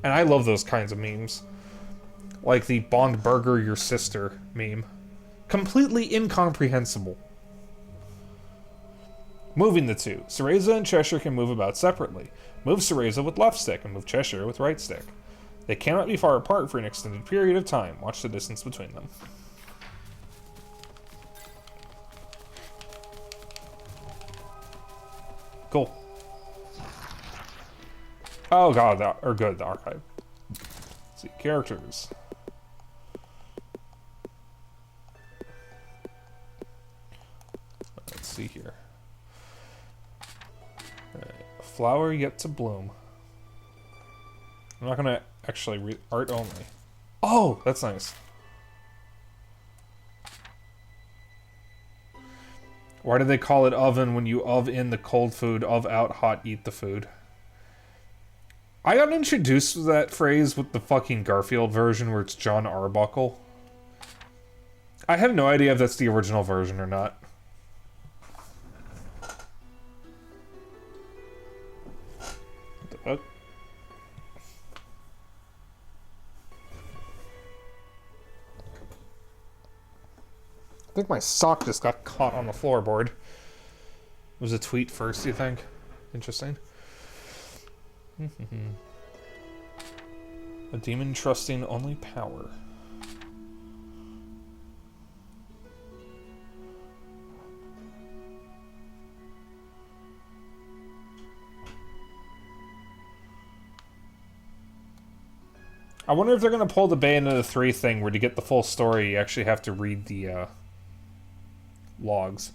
And I love those kinds of memes. Like the Bond Burger Your Sister meme. Completely incomprehensible. Moving the two. Cereza and Cheshire can move about separately. Move Cereza with left stick and move Cheshire with right stick. They cannot be far apart for an extended period of time. Watch the distance between them. Cool. Oh god, the archive. Let's see, characters. Let's see here. Flower yet to bloom. I'm not gonna actually read art only. Oh, that's nice. Why do they call it oven when you of in the cold food, of out hot eat the food? I got introduced to that phrase with the fucking Garfield version where it's John Arbuckle. I have no idea if that's the original version or not. What the fuck? I think my sock just got caught on the floorboard. Was a tweet first, you think? Interesting. A demon trusting only power. I wonder if they're going to pull the Bayonetta 3 thing where to get the full story you actually have to read the logs.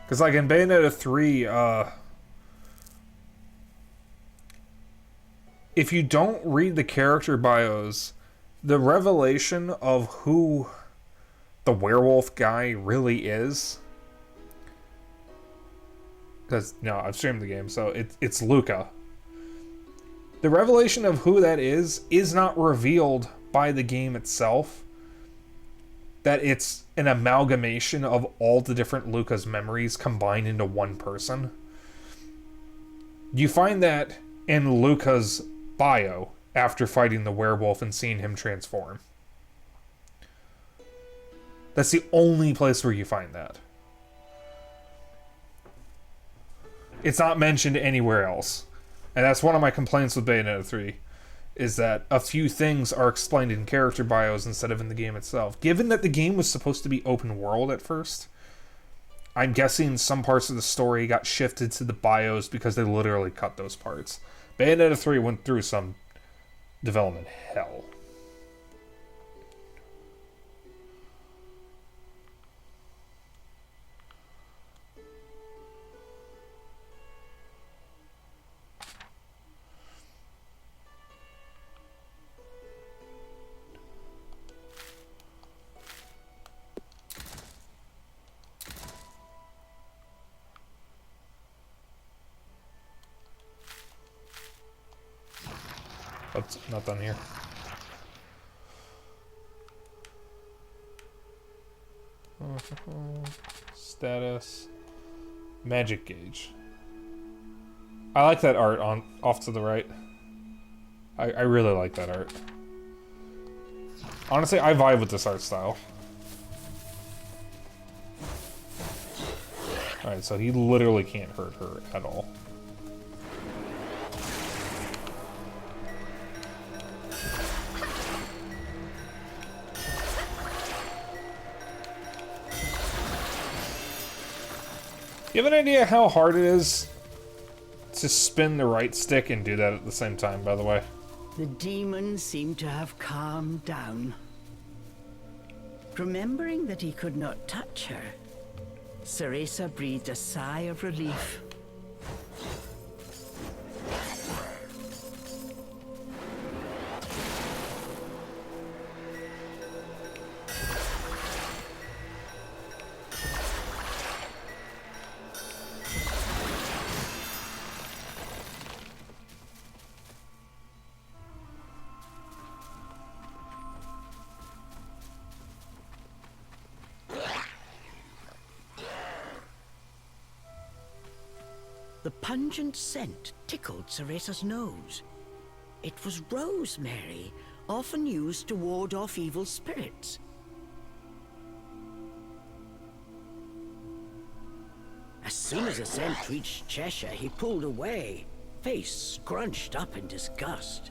Because like in Bayonetta 3, if you don't read the character bios, the revelation of who the werewolf guy really is because no, I've streamed the game, so it's Luca. The revelation of who that is not revealed by the game itself. That it's an amalgamation of all the different Luca's memories combined into one person. You find that in Luca's bio after fighting the werewolf and seeing him transform. That's the only place where you find that. It's not mentioned anywhere else. And that's one of my complaints with Bayonetta 3, is that a few things are explained in character bios instead of in the game itself. Given that the game was supposed to be open world at first, I'm guessing some parts of the story got shifted to the bios because they literally cut those parts. Bayonetta 3 went through some development hell. Oops, not done here. Status. Magic gauge. I like that art on off to the right. I really like that art. Honestly, I vibe with this art style. Alright, so he literally can't hurt her at all. You have an idea how hard it is to spin the right stick and do that at the same time, by the way? The demon seemed to have calmed down. Remembering that he could not touch her, Cereza breathed a sigh of relief. The pungent scent tickled Ceresa's nose. It was rosemary, often used to ward off evil spirits. As soon as the scent reached Cheshire, he pulled away, face scrunched up in disgust.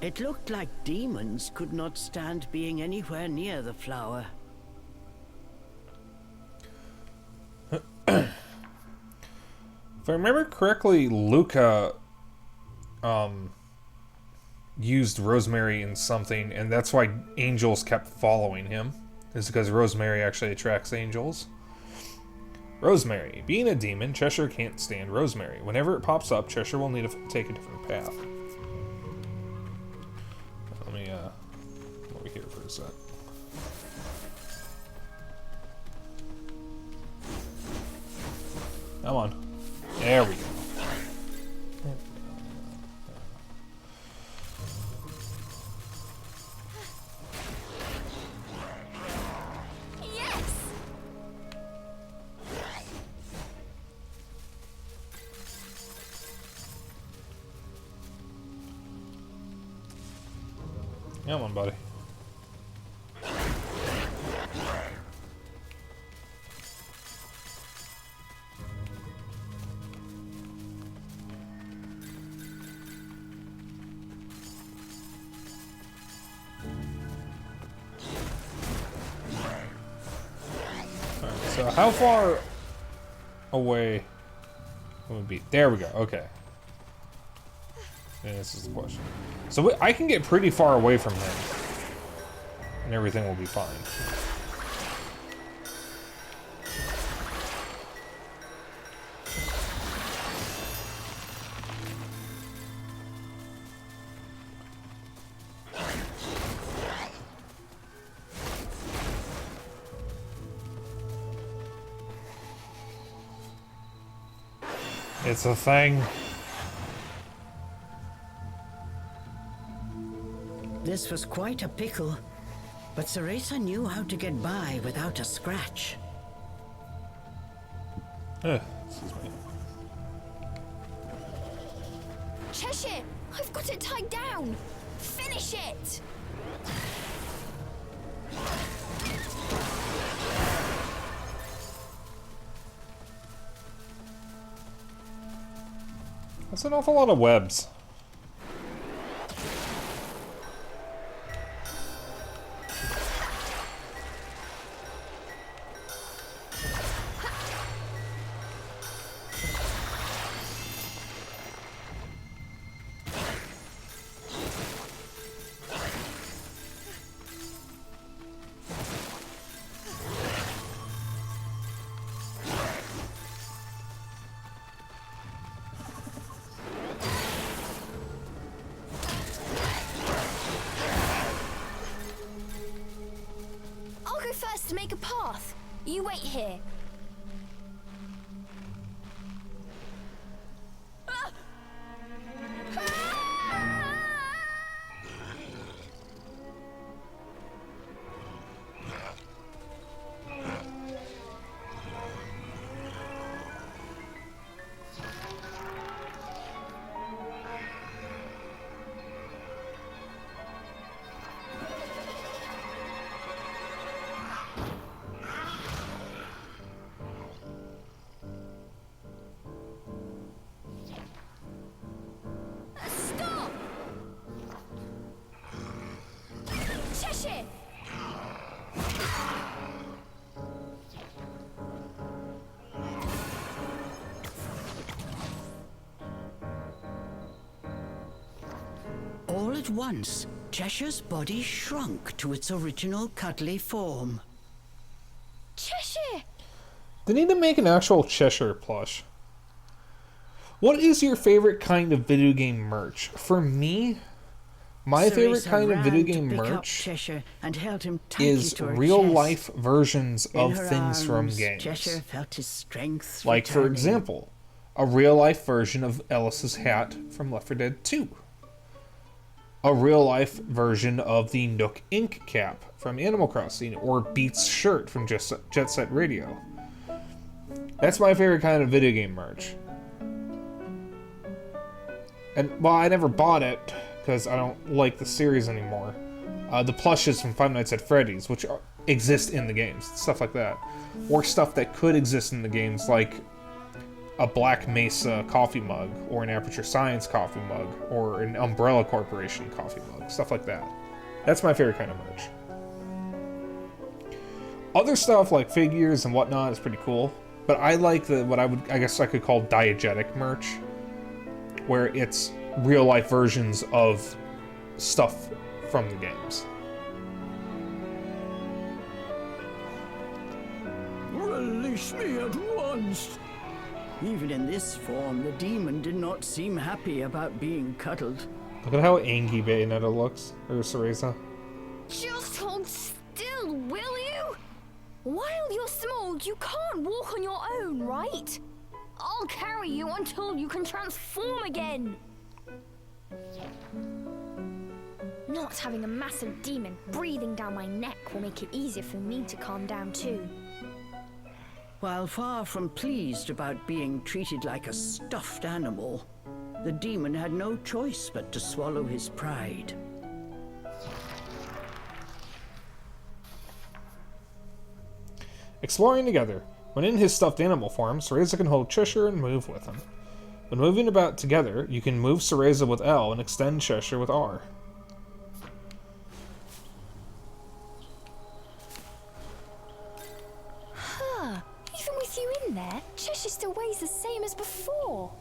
It looked like demons could not stand being anywhere near the flower. If I remember correctly, Luca used rosemary in something, and that's why angels kept following him. Is because rosemary actually attracts angels. Rosemary. Being a demon, Cheshire can't stand rosemary. Whenever it pops up, Cheshire will need to take a different path. Let me over here for a sec. Come on. There we go. Yes! Come on, buddy. So how far away would be? There we go. Okay. And this is the question. So I can get pretty far away from him, and everything will be fine. It's a thing. This was quite a pickle, but Cereza knew how to get by without a scratch. Excuse me. Cheshire, I've got it tied down. Finish it. That's an awful lot of webs. I'll go first to make a path. You wait here. Ah! Ah! Stop! Cheshire! All at once, Cheshire's body shrunk to its original cuddly form. Cheshire! They need to make an actual Cheshire plush. What is your favorite kind of video game merch? For me, my favorite Cereza kind of video ran to game pick up merch Cheshire and held him tightly is to her real chest. life versions In of her things from arms, games. Cheshire felt his strength Like, for returning. example, a real life version of Ellis's hat from Left 4 Dead 2. A real life version of the Nook ink cap from Animal Crossing, or Beats shirt from Jet Set Radio. That's my favorite kind of video game merch. And, well, I never bought it, because I don't like the series anymore. The plushes from Five Nights at Freddy's, which exist in the games, stuff like that. Or stuff that could exist in the games, like a Black Mesa coffee mug, or an Aperture Science coffee mug, or an Umbrella Corporation coffee mug, stuff like that. That's my favorite kind of merch. Other stuff like figures and whatnot is pretty cool, but I like what I guess I could call diegetic merch, where it's real life versions of stuff from the games. Release me at once! Even in this form, the demon did not seem happy about being cuddled. Look at how angry Bayonetta looks, or Cereza. Just hold still, will you? While you're small, you can't walk on your own, right? I'll carry you until you can transform again. Not having a massive demon breathing down my neck will make it easier for me to calm down too. While far from pleased about being treated like a stuffed animal, the demon had no choice but to swallow his pride. Exploring together. When in his stuffed animal form, Cereza can hold Cheshire and move with him. When moving about together, you can move Cereza with L and extend Cheshire with R. Huh. Even with you in there, Cheshire still weighs the same as before.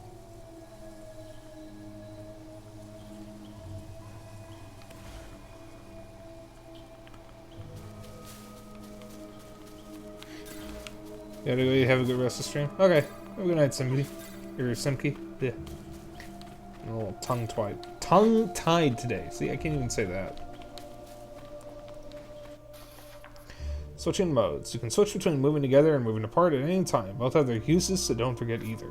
Yeah, you have a good rest of the stream. Okay. Have a good night, Simki. Or Simki. Yeah. I'm a little tongue-tied today. See, I can't even say that. Switching modes. You can switch between moving together and moving apart at any time. Both have their uses, so don't forget either.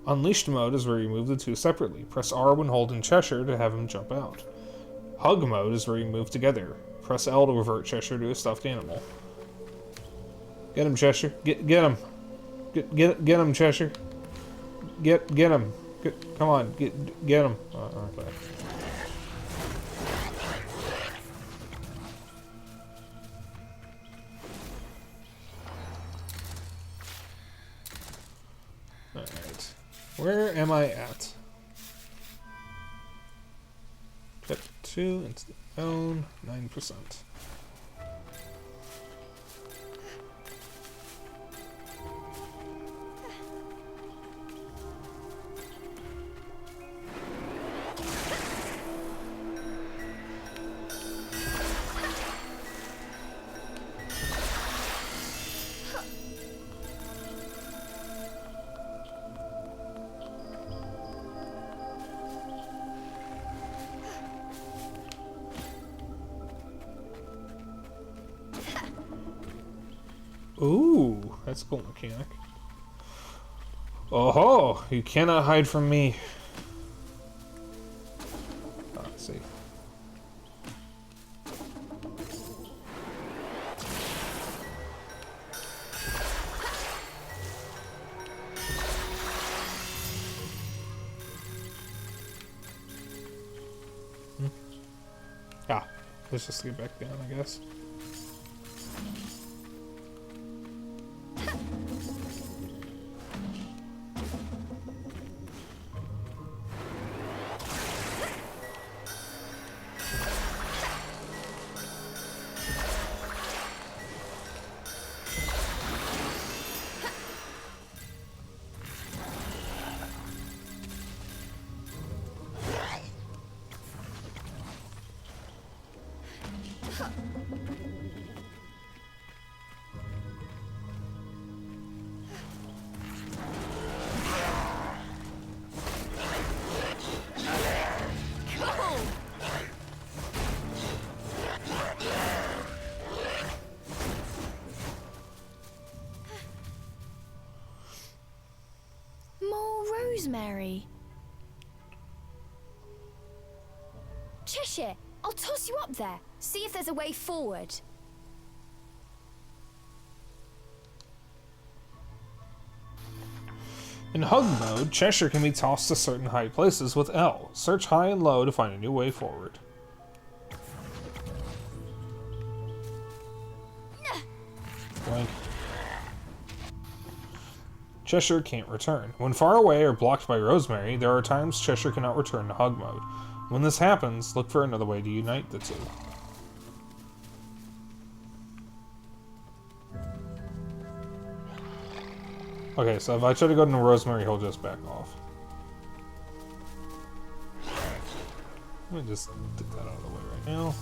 Unleashed mode is where you move the two separately. Press R when holding Cheshire to have him jump out. Hug mode is where you move together. Press L to revert Cheshire to a stuffed animal. Get him, Cheshire. Get him. Get him, Cheshire. Get him. Come on, get him. Okay. Alright. Where am I at? Put 2 into the own 9%. Ooh, that's a cool mechanic. Oh, you cannot hide from me. Oh, let's see. Ah, let's just get back down, I guess. Rosemary. Cheshire, I'll toss you up there. See if there's a way forward. In hug mode, Cheshire can be tossed to certain high places with L. Search high and low to find a new way forward. Blank. Cheshire can't return. When far away or blocked by Rosemary, there are times Cheshire cannot return to hug mode. When this happens, look for another way to unite the two. Okay, so if I try to go to Rosemary, he'll just back off. Let me just get that out of the way right now.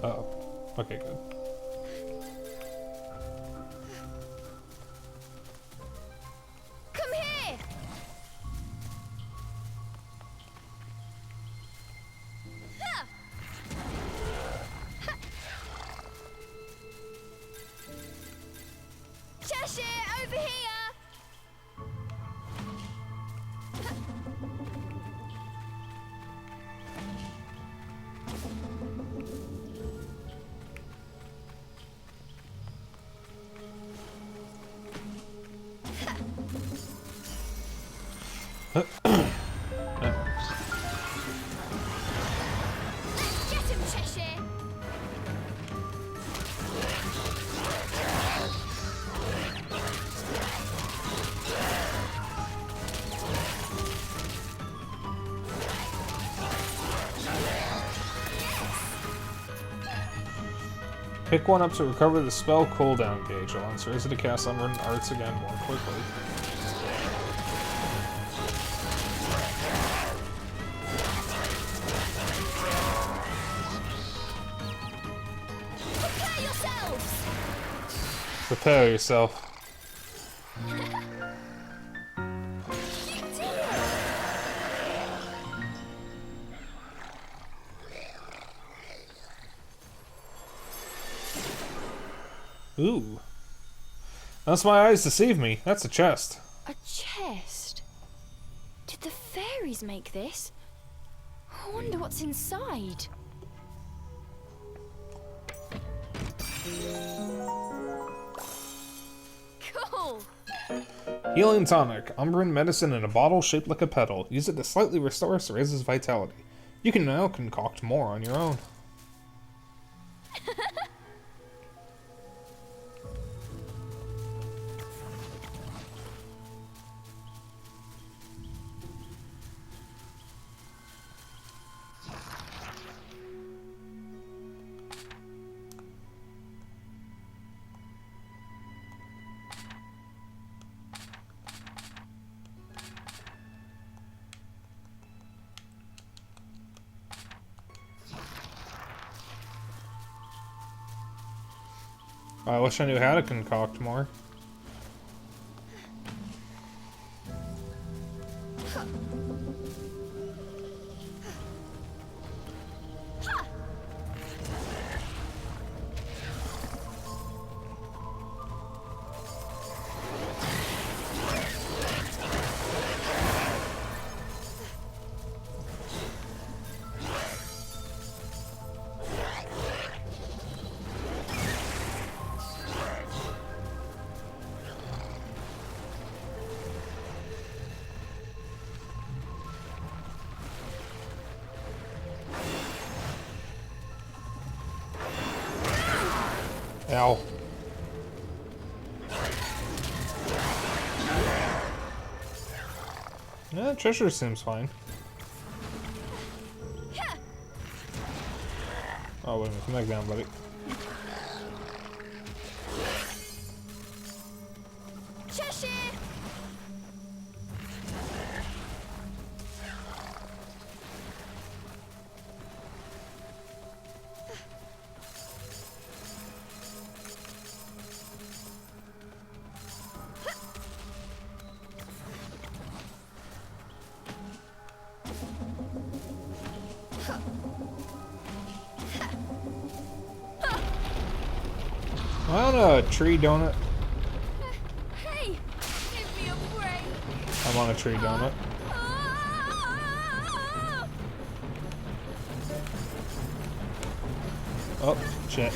Uh-oh. Okay, good. Come here! Ha! Ha! Cheshire, over here! Let's get him, Cheshire! Pick one up to recover the spell cooldown gauge. Allowance raise it to cast unwritten arts again more quickly. Prepare yourselves! Prepare yourself. You did it! Ooh. Unless my eyes deceive me, that's a chest. A chest? Did the fairies make this? I wonder what's inside. Cool! Healing tonic. Umbran medicine in a bottle shaped like a petal. Use it to slightly restore Cereza's vitality. You can now concoct more on your own. I wish I knew how to concoct more. Ow. Yeah, treasure seems fine. Oh, wait a minute. Come back down, buddy. Cheshire! I want a tree donut. Hey! Give me a break! I'm on a tree donut. Oh, shit.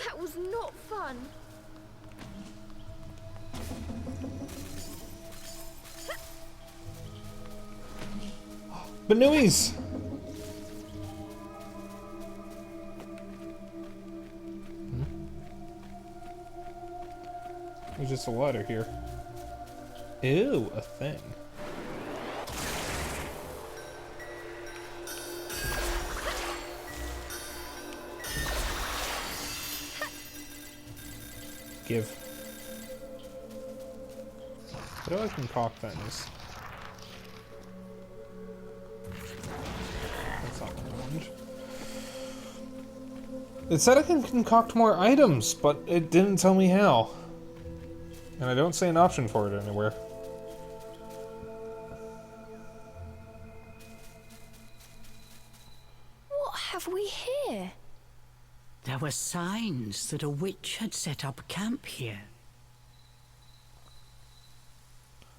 That was not fun. Banooies! There's just a ladder here. Ew, a thing. Give. How do I concoct things? That's not what I wanted. It said I can concoct more items, but it didn't tell me how. And I don't see an option for it anywhere. What have we here? There were signs that a witch had set up camp here.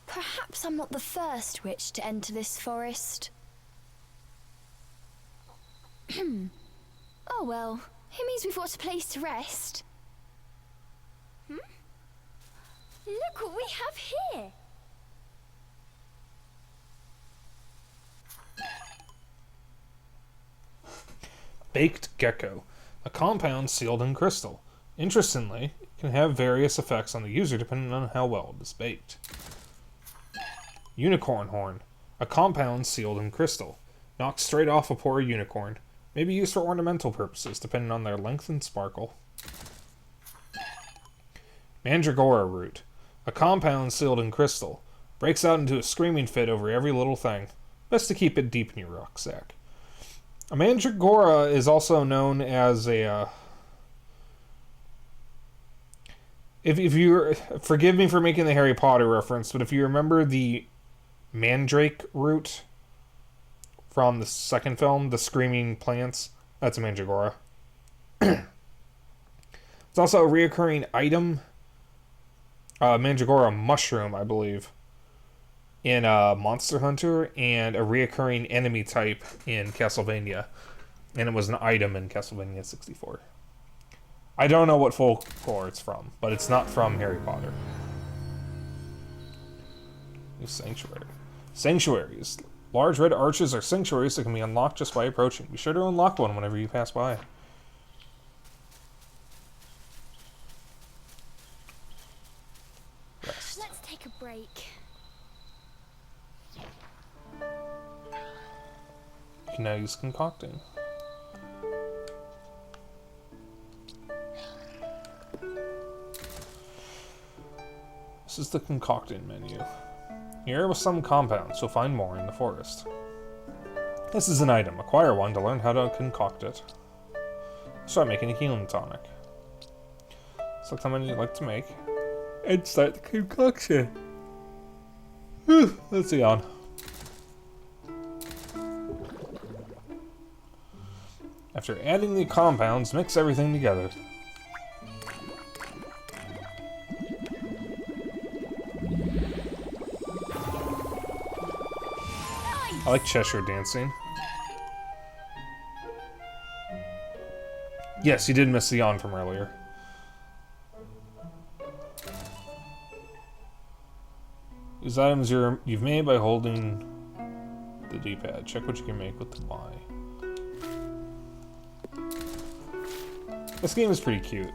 Perhaps I'm not the first witch to enter this forest. Oh well, it means we've got a place to rest. Look what we have here! Baked gecko. A compound sealed in crystal. Interestingly, it can have various effects on the user depending on how well it is baked. Unicorn horn. A compound sealed in crystal. Knocked straight off a poor unicorn. May be used for ornamental purposes depending on their length and sparkle. Mandragora root. A compound sealed in crystal. Breaks out into a screaming fit over every little thing. Best to keep it deep in your rucksack. A mandragora is also known as a... If you... Forgive me for making the Harry Potter reference, but if you remember the mandrake root from the second film, the screaming plants, that's a mandragora. It's also a reoccurring item, mandragora mushroom, I believe, in Monster Hunter, and a reoccurring enemy type in Castlevania. And it was an item in Castlevania 64. I don't know what folklore it's from, but it's not from Harry Potter. New sanctuary. Sanctuaries. Large red arches are sanctuaries that can be unlocked just by approaching. Be sure to unlock one whenever you pass by. Rest. Let's take a break. You can now use concocting. This is the concocting menu. Here are some compounds, you'll find more in the forest. This is an item. Acquire one to learn how to concoct it. Start making a healing tonic. Select how many you'd like to make. And start the concoction. Whew, let's see on. After adding the compounds, mix everything together. I like Cheshire dancing. Yes, you did miss the yawn from earlier. Use items you've made by holding the D-pad. Check what you can make with the Y. This game is pretty cute.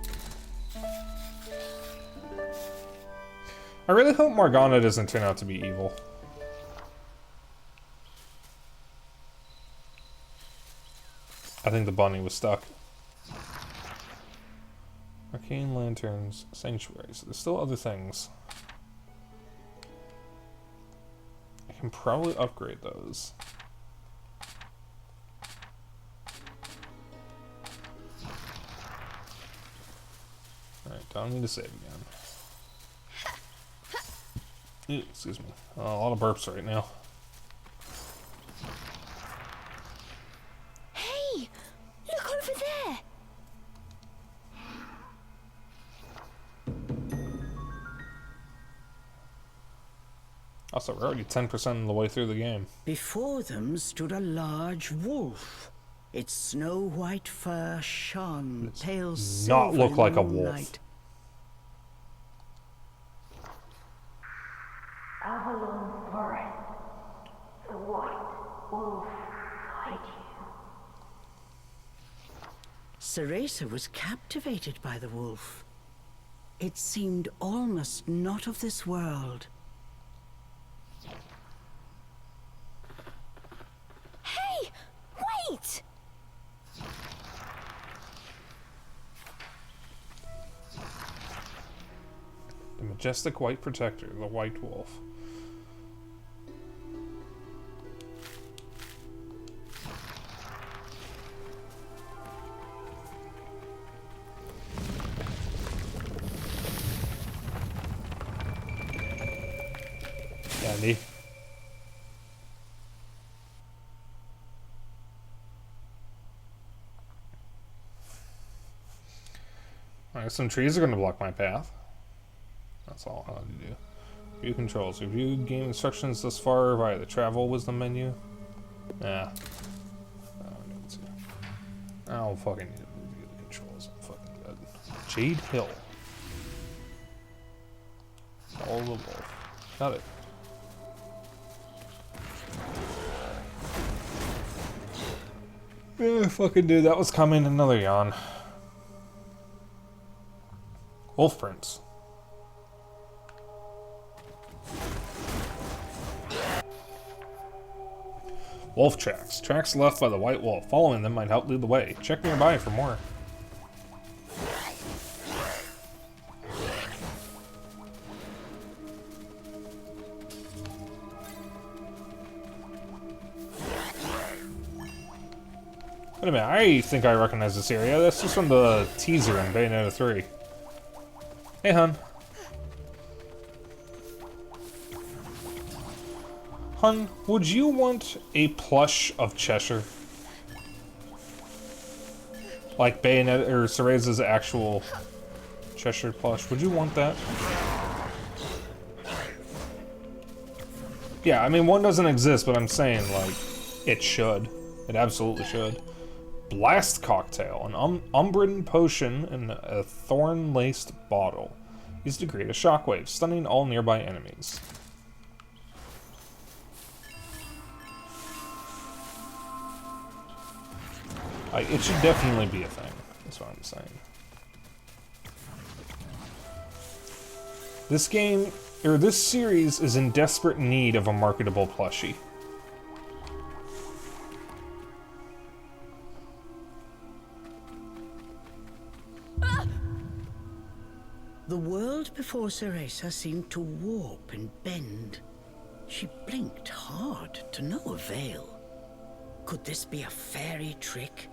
I really hope Morgana doesn't turn out to be evil. I think the bunny was stuck. Arcane lanterns, sanctuaries. There's still other things. I can probably upgrade those. Alright, don't need to save again. Ew, excuse me. A lot of burps right now. Hey! Look over there! Also, we're already 10% of the way through the game. Before them stood a large wolf. Its snow-white fur shone pale silver Not look in like the a wolf. moonlight. Avalon Forest. The white wolf guide you. Cereza was captivated by the wolf. It seemed almost not of this world. Hey! Wait! The majestic white protector, the white wolf. Candy. Alright, some trees are going to block my path. That's all I want to do. View controls. Review game instructions thus far via the travel wisdom menu. Nah. I don't need to. I don't fucking need to review the controls. I'm fucking good. Jade Hill. Follow the wolf. Got it. Yeah, fucking dude, that was coming. Another yawn. Wolf prints. Wolf tracks. Tracks left by the white wolf. Following them might help lead the way. Check nearby for more. Wait a minute, I think I recognize this area. That's just from the teaser in Bayonetta 3. Hey, hun. Hun, would you want a plush of Cheshire? Like Bayonetta or Cereza's actual Cheshire plush. Would you want that? Yeah, I mean, one doesn't exist, but I'm saying, like, it should. It absolutely should. Blast Cocktail, an Umbran potion in a thorn-laced bottle. Used to create a shockwave, stunning all nearby enemies. Like, it should definitely be a thing. That's what I'm saying. This game, or this series, is in desperate need of a marketable plushie. The world before Cereza seemed to warp and bend. She blinked hard to no avail. Could this be a fairy trick?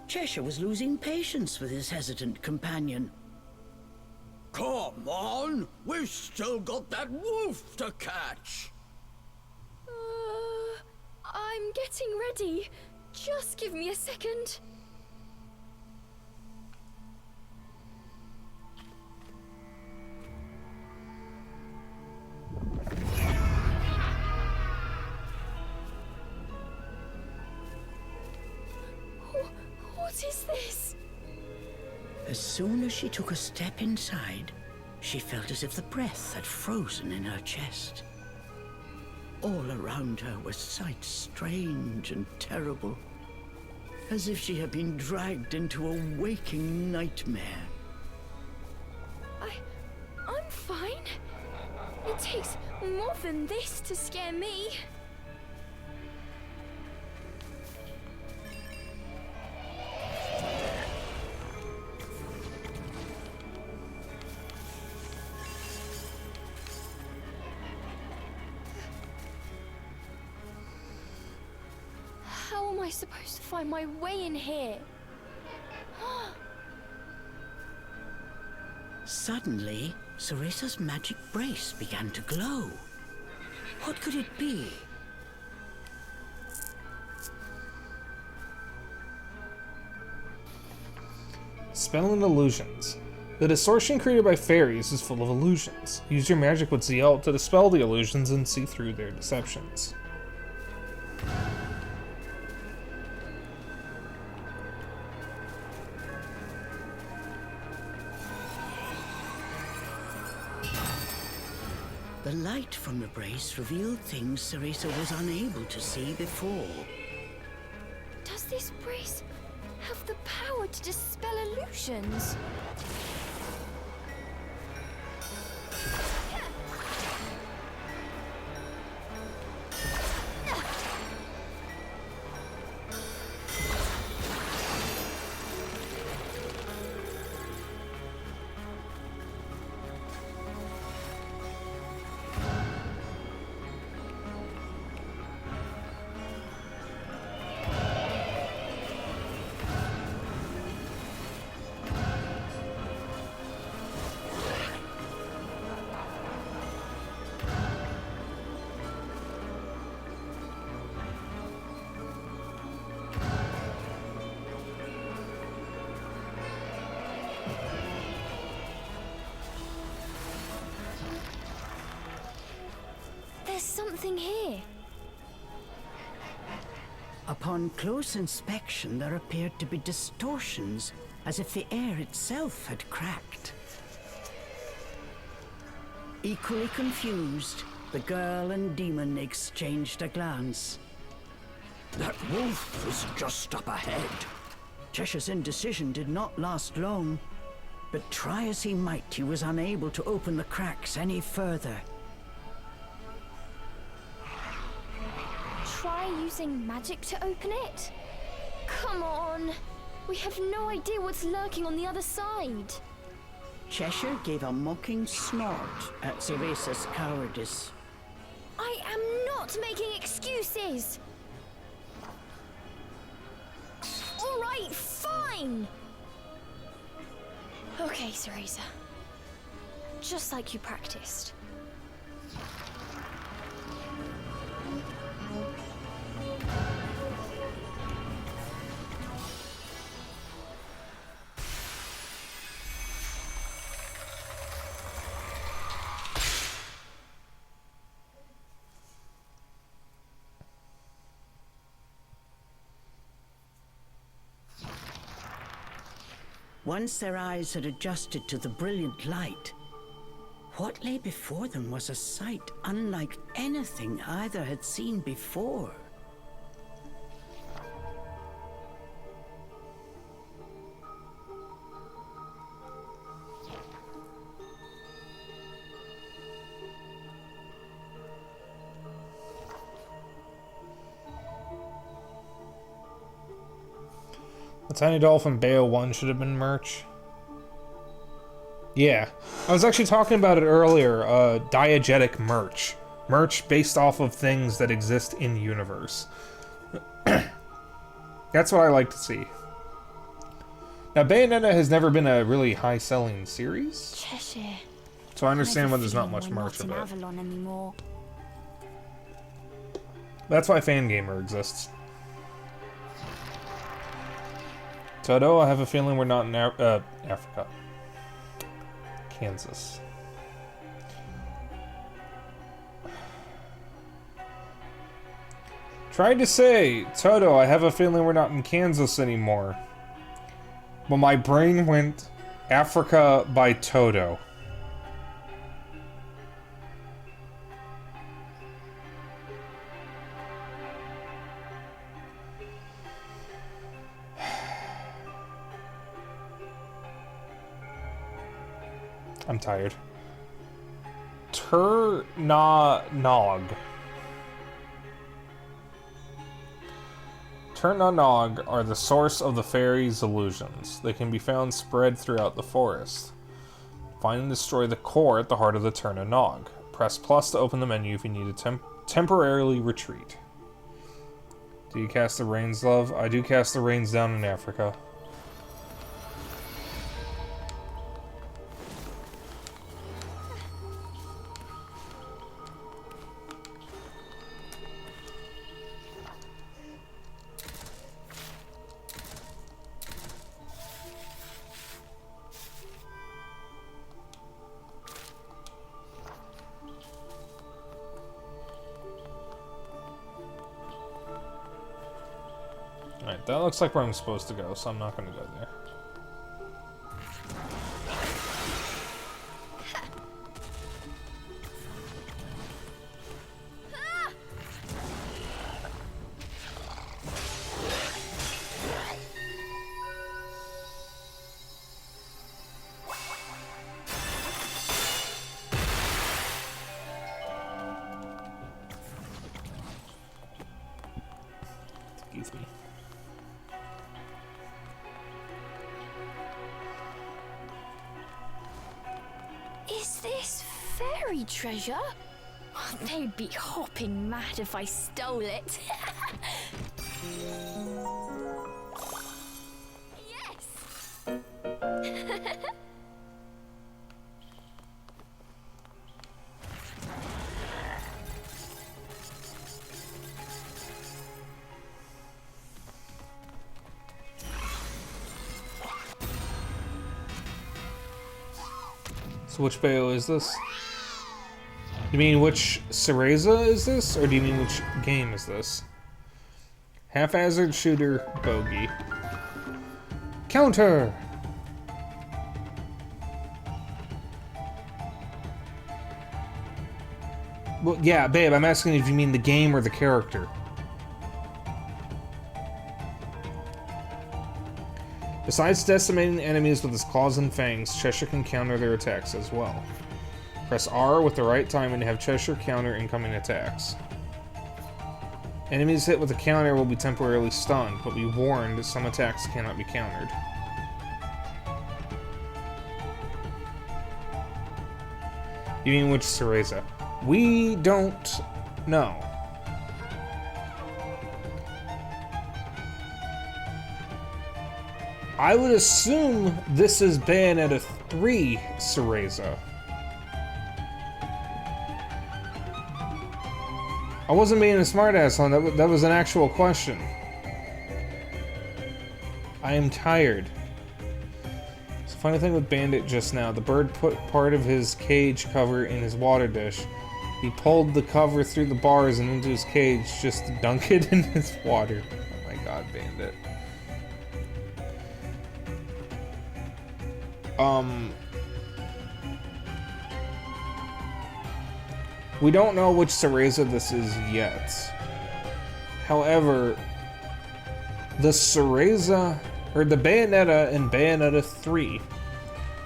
Cheshire was losing patience with his hesitant companion. Come on! We've still got that wolf to catch! I'm getting ready. Just give me a second. What is this? As soon as she took a step inside, she felt as if the breath had frozen in her chest. All around her were sights strange and terrible, as if she had been dragged into a waking nightmare. I'm fine. It takes more than this to scare me. How am I supposed to find my way in here? Suddenly, Cereza's magic brace began to glow. What could it be? Spell and illusions. The distortion created by fairies is full of illusions. Use your magic with zeal to dispel the illusions and see through their deceptions. The light from the brace revealed things Cereza was unable to see before. Does this brace have the power to dispel illusions? There's something here. Upon close inspection, there appeared to be distortions, as if the air itself had cracked. Equally confused, the girl and demon exchanged a glance. That wolf is just up ahead. Cheshire's indecision did not last long, but try as he might, he was unable to open the cracks any further. Try using magic to open it? Come on! We have no idea what's lurking on the other side. Cheshire gave a mocking snort at Cereza's cowardice. I am not making excuses! Right, fine. Okay, Cereza. Just like you practiced. Once their eyes had adjusted to the brilliant light, what lay before them was a sight unlike anything either had seen before. The Tiny Dolphin Bayo 1 should have been merch. Yeah. I was actually talking about it earlier. Diegetic merch. Merch based off of things that exist in the universe. That's what I like to see. Now, Bayonetta has never been a really high-selling series. Cheshire. So I understand why there's not Feeling much we're merch not of in it. Avalon anymore. That's why Fangamer exists. Toto, I have a feeling we're not in Africa. Kansas. Tried to say, Toto, I have a feeling we're not in Kansas anymore. But my brain went Africa by Toto. I'm tired. Turnanog. Turnanog are the source of the fairies' illusions. They can be found spread throughout the forest. Find and destroy the core at the heart of the Turnanog. Press plus to open the menu if you need to temporarily retreat. Do you cast the rains, love? I do cast the rains down in Africa. Alright, that looks like where I'm supposed to go, so I'm not going to go there. Excuse me. Is this fairy treasure? Oh, they'd be hopping mad if I stole it. Yes! So which Bayo is this? You mean which Cereza is this? Or do you mean which game is this? Haphazard shooter bogey. Counter! Well, yeah, babe, I'm asking if you mean the game or the character. Besides decimating enemies with his claws and fangs, Cheshire can counter their attacks as well. Press R with the right timing to have Cheshire counter incoming attacks. Enemies hit with a counter will be temporarily stunned, but be warned some attacks cannot be countered. You mean which Cereza? We don't know. I would assume this is Bayonetta 3 Cereza. I wasn't being a smartass on that. That was an actual question. I am tired. It's a funny thing with Bandit just now. The bird put part of his cage cover in his water dish. He pulled the cover through the bars and into his cage just to dunk it in his water. Oh my god, Bandit. We don't know which Cereza this is yet. However, the Cereza, or the Bayonetta in Bayonetta 3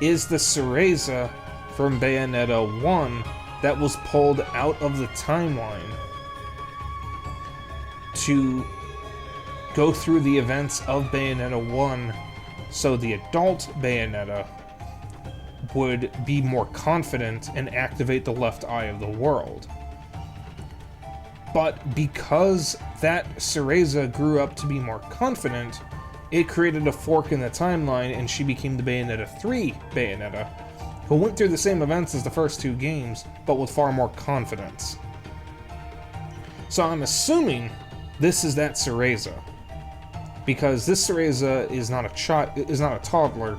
is the Cereza from Bayonetta 1 that was pulled out of the timeline to go through the events of Bayonetta 1 so the adult Bayonetta would be more confident and activate the left eye of the world. But because that Cereza grew up to be more confident, it created a fork in the timeline and she became the Bayonetta 3 Bayonetta, who went through the same events as the first two games, but with far more confidence. So I'm assuming this is that Cereza, because this Cereza is not a toddler.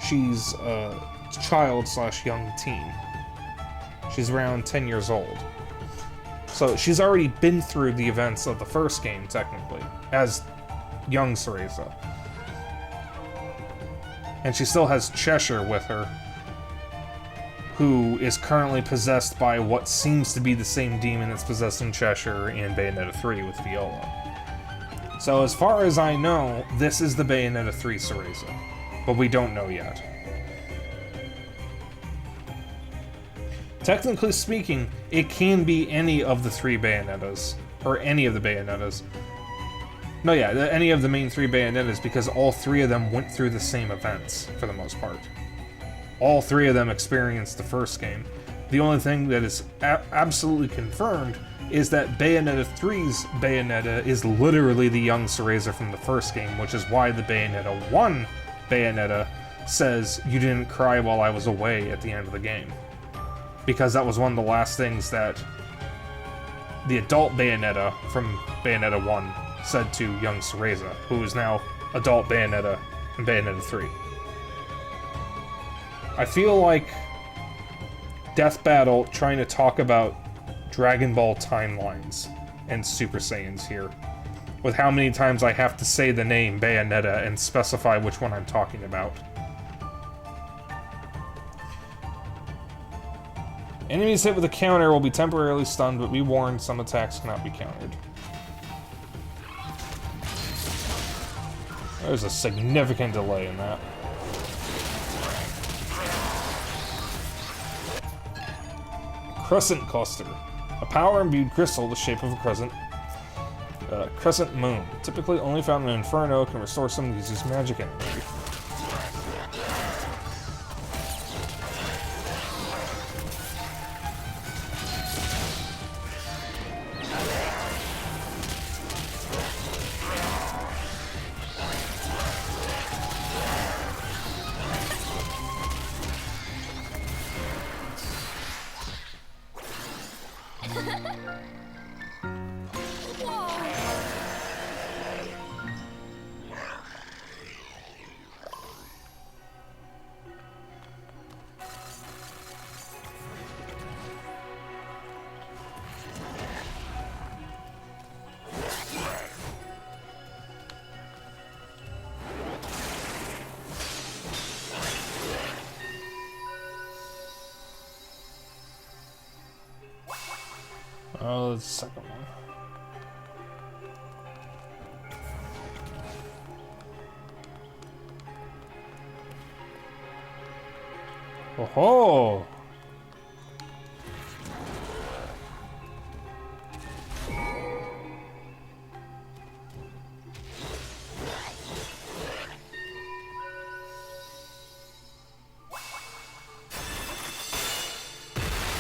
She's a child/young teen. She's around 10 years old. So she's already been through the events of the first game, technically, as young Cereza. And she still has Cheshire with her, who is currently possessed by what seems to be the same demon that's possessing Cheshire in Bayonetta 3 with Viola. So as far as I know, this is the Bayonetta 3 Cereza, but we don't know yet. Technically speaking, it can be any of the three Bayonettas, or any of the Bayonettas. No, yeah, any of the main three Bayonettas, because all three of them went through the same events, for the most part. All three of them experienced the first game. The only thing that is absolutely confirmed is that Bayonetta 3's Bayonetta is literally the young Cereza from the first game, which is why the Bayonetta 1 Bayonetta says, "You didn't cry while I was away" at the end of the game. Because that was one of the last things that the adult Bayonetta from Bayonetta 1 said to young Cereza, who is now adult Bayonetta in Bayonetta 3. I feel like Death Battle trying to talk about Dragon Ball timelines and Super Saiyans here, with how many times I have to say the name Bayonetta and specify which one I'm talking about. Enemies hit with a counter will be temporarily stunned, but be warned, some attacks cannot be countered. There's a significant delay in that. Crescent Cluster. A power-imbued crystal the shape of a crescent moon. Typically only found in Inferno, can restore some of these magic energy. Oh, the second one. Oh-ho!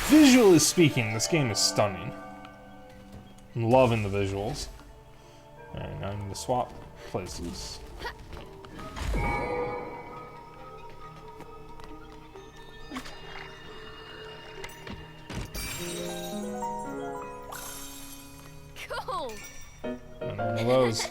Visually speaking, this game is stunning. I'm loving the visuals. Alright, now I need to swap places. Cool. One of those.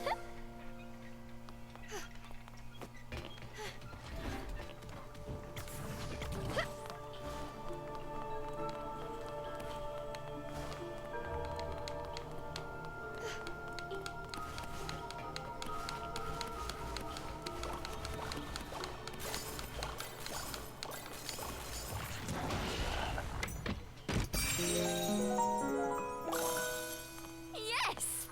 Yes.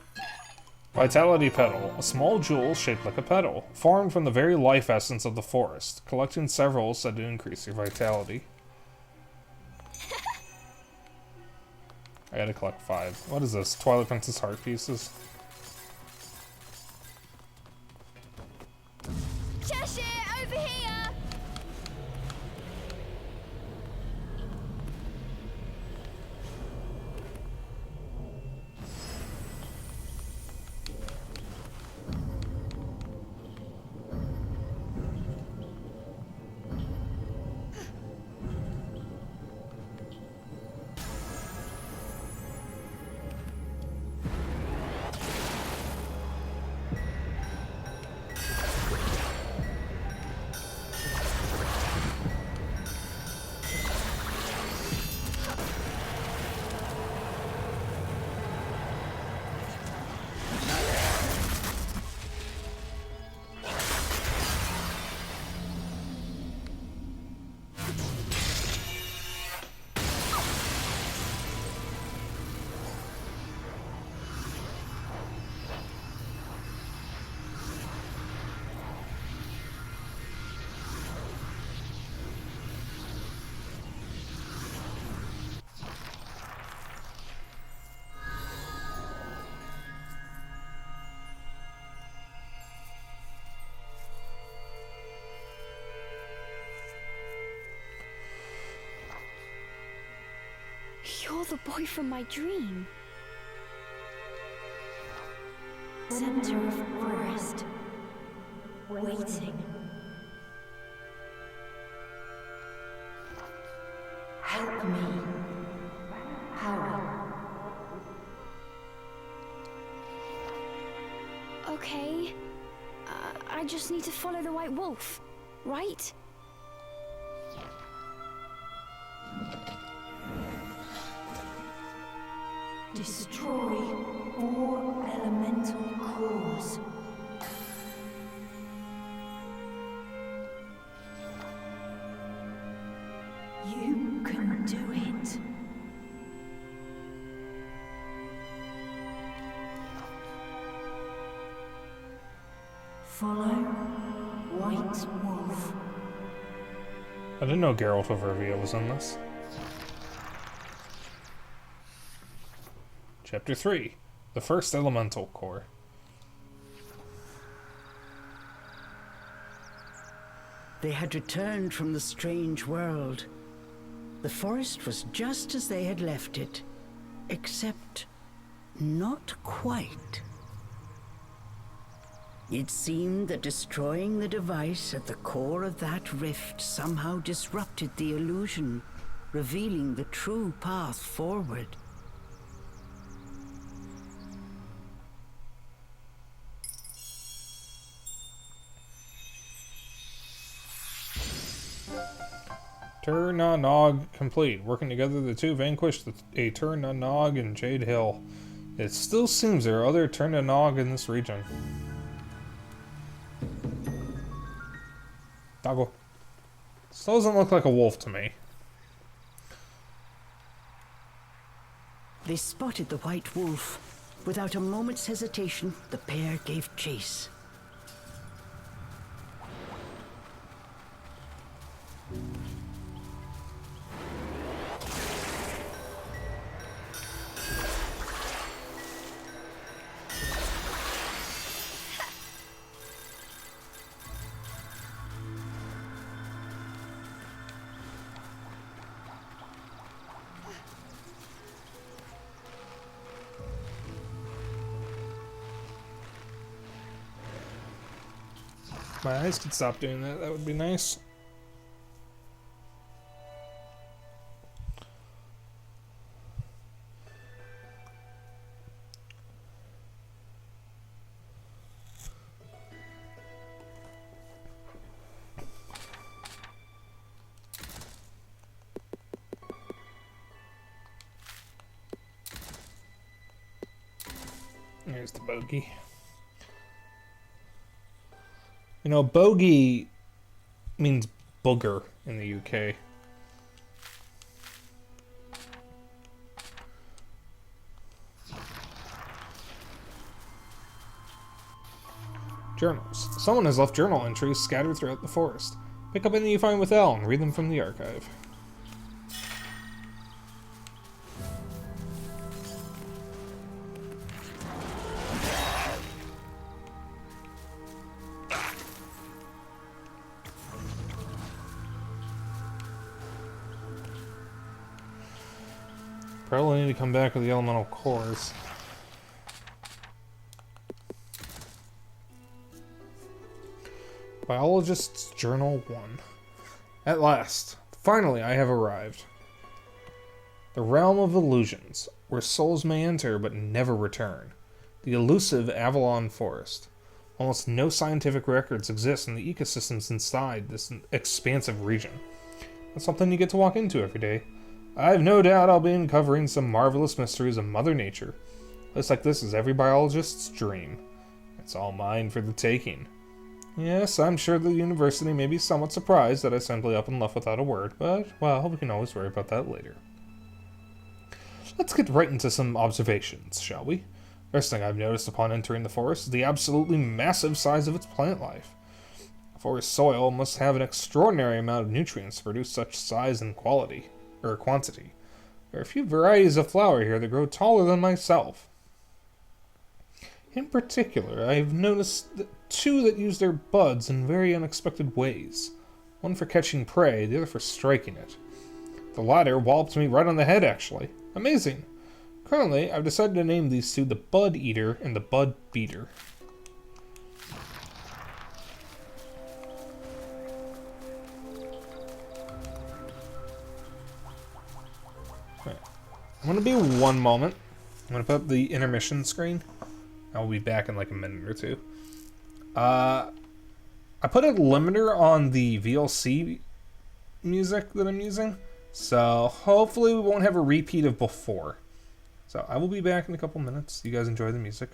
Vitality Petal. A small jewel shaped like a petal, formed from the very life essence of the forest. Collecting several is said to increase your vitality. I gotta collect 5. What is this? Twilight Princess heart pieces? Cheshire, over here. You're the boy from my dream. Center of forest. Waiting. Help me. Hurry. Okay. I just need to follow the white wolf, right? Destroy all elemental cores. You can do it. Follow White Wolf. I didn't know Geralt of Rivia was in this. Chapter 3. The First Elemental Core. They had returned from the strange world. The forest was just as they had left it, except not quite. It seemed that destroying the device at the core of that rift somehow disrupted the illusion, revealing the true path forward. Tur Na Nog complete. Working together, the two vanquished a Tur Na Nog in Jade Hill. It still seems there are other Tur Na Nog in this region. Doggo. This doesn't look like a wolf to me. They spotted the white wolf. Without a moment's hesitation, the pair gave chase. If my eyes could stop doing that, that would be nice. There's the bogey. You know, bogey means booger in the UK. Journals. Someone has left journal entries scattered throughout the forest. Pick up any you find with L and read them from the archive. Probably need to come back with the elemental cores. Biologist's Journal 1. At last, finally I have arrived. The realm of illusions, where souls may enter but never return. The elusive Avalon Forest. Almost no scientific records exist in the ecosystems inside this expansive region. That's something you get to walk into every day. I have no doubt I'll be uncovering some marvelous mysteries of Mother Nature. Looks like this is every biologist's dream. It's all mine for the taking. Yes, I'm sure the university may be somewhat surprised that I simply up and left without a word, but, well, we can always worry about that later. Let's get right into some observations, shall we? First thing I've noticed upon entering the forest is the absolutely massive size of its plant life. The forest soil must have an extraordinary amount of nutrients to produce such size and quantity. There are a few varieties of flower here that grow taller than myself. In particular, I have noticed two that use their buds in very unexpected ways. One for catching prey, the other for striking it. The latter walloped me right on the head, actually. Amazing. Currently, I've decided to name these two the Bud Eater and the Bud Beater. I'm going to be 1 moment. I'm going to put up the intermission screen. I'll be back in like a minute or two. I put a limiter on the VLC music that I'm using, so hopefully we won't have a repeat of before. So I will be back in a couple minutes. You guys enjoy the music.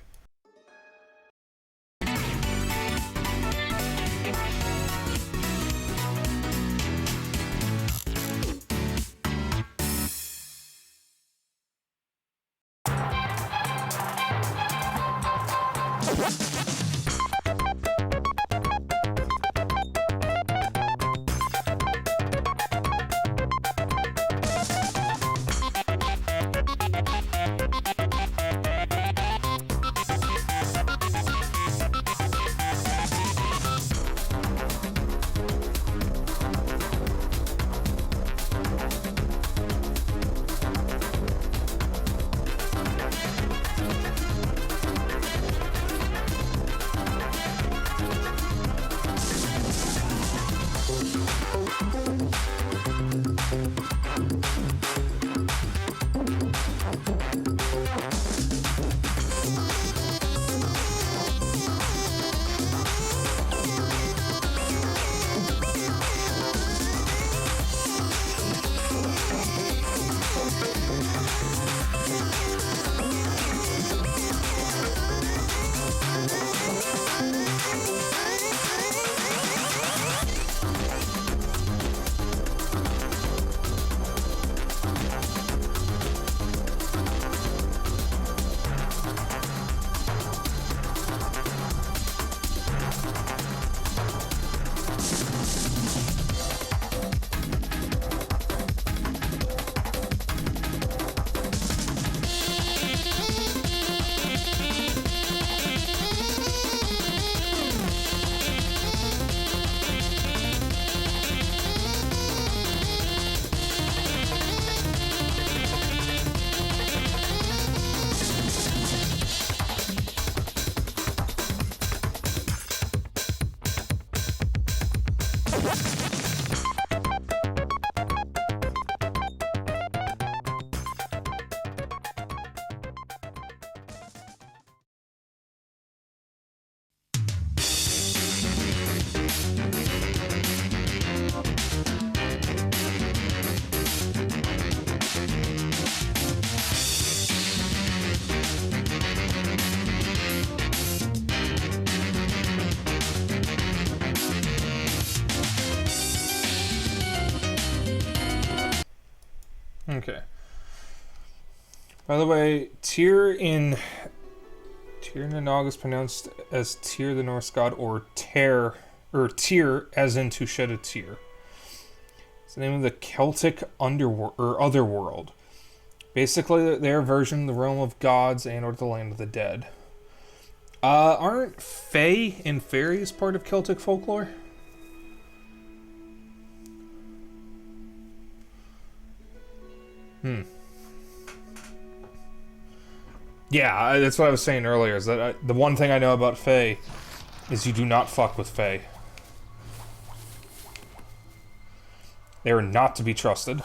By the way, Tyr Nanog is pronounced as Tyr, the Norse god, or Tyr as in to shed a tear. It's the name of the Celtic underworld or otherworld. Basically, their version of the realm of gods and or the land of the dead. Aren't fae and fairies part of Celtic folklore? Yeah, that's what I was saying earlier, is that the one thing I know about fae is you do not fuck with fae. They are not to be trusted.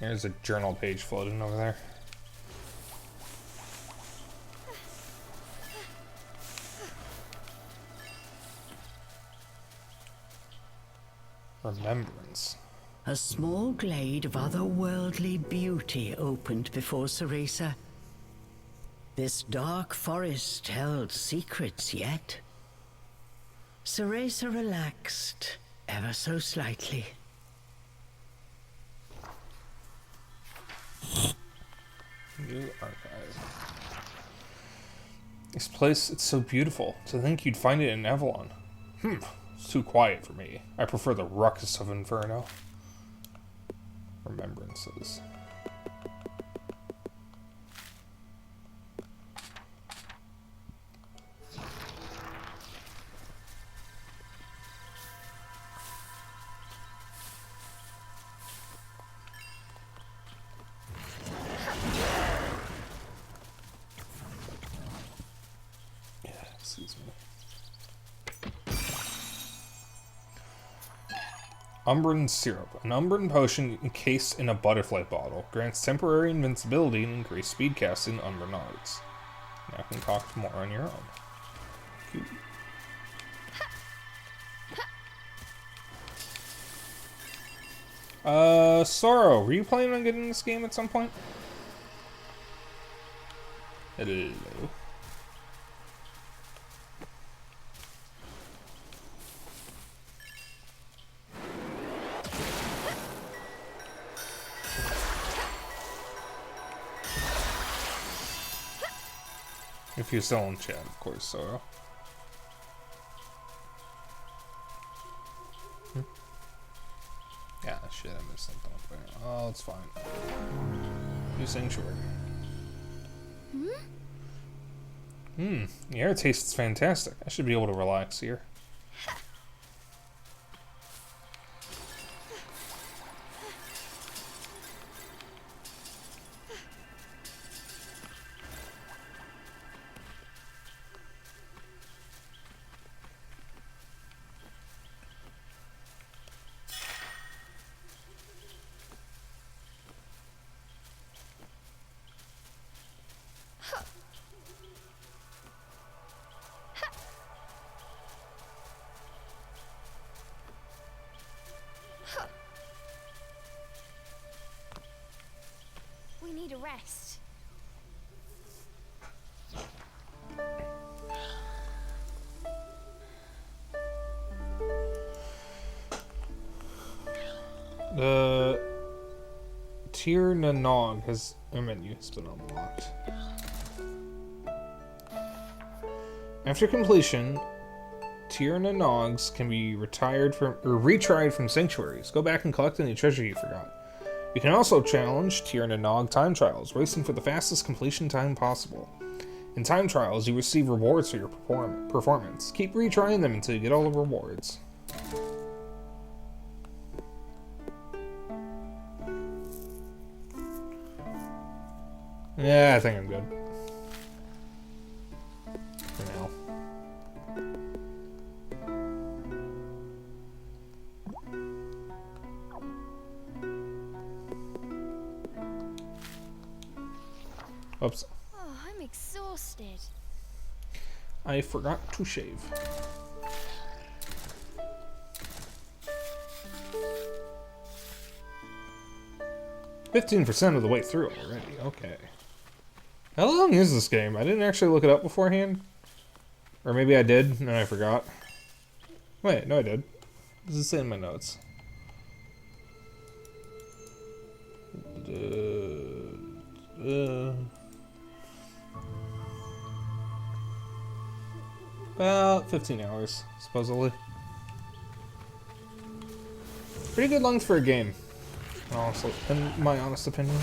There's a journal page floating over there. Remembrance. A small glade of otherworldly beauty opened before Ceresa. This dark forest held secrets yet. Ceresa relaxed, ever so slightly. New archive. This place, it's so beautiful. To think you'd find it in Avalon. It's too quiet for me. I prefer the ruckus of Inferno. Remembrances. Excuse me. Umbran Syrup. An Umbran potion encased in a butterfly bottle. Grants temporary invincibility and increased speed casting Umbran arts. Now concoct more on your own. Cute. Sorrow, were you planning on getting this game at some point? Hello. If you're still in chat, of course, Sorrow. Yeah, shit, I missed something up there. Oh, it's fine. New Sanctuary. The air tastes fantastic. I should be able to relax here. We need a rest. The Tyr Nanog has a menu still unlocked. After completion, Tyr Nanogs can be retired from or retried from sanctuaries. Go back and collect any treasure you forgot. You can also challenge Tyr Nanog time trials, racing for the fastest completion time possible. In time trials, you receive rewards for your performance. Keep retrying them until you get all the rewards. Yeah, I think I'm good. For now. Oops. Oh, I'm exhausted. I forgot to shave. 15% of the way through already. Okay. How long is this game? I didn't actually look it up beforehand. Or maybe I did, and I forgot. Wait, no I did. Does it say in my notes? About 15 hours, supposedly. Pretty good length for a game, honestly, in my honest opinion.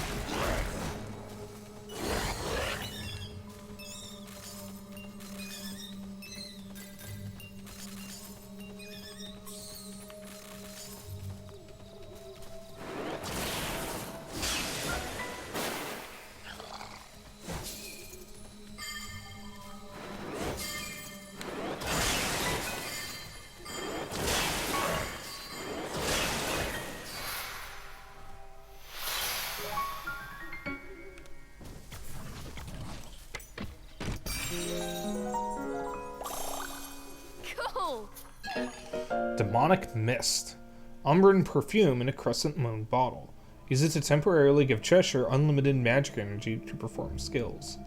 Cool. Demonic Mist. Umbran perfume in a crescent moon bottle. Use it to temporarily give Cheshire unlimited magic energy to perform skills.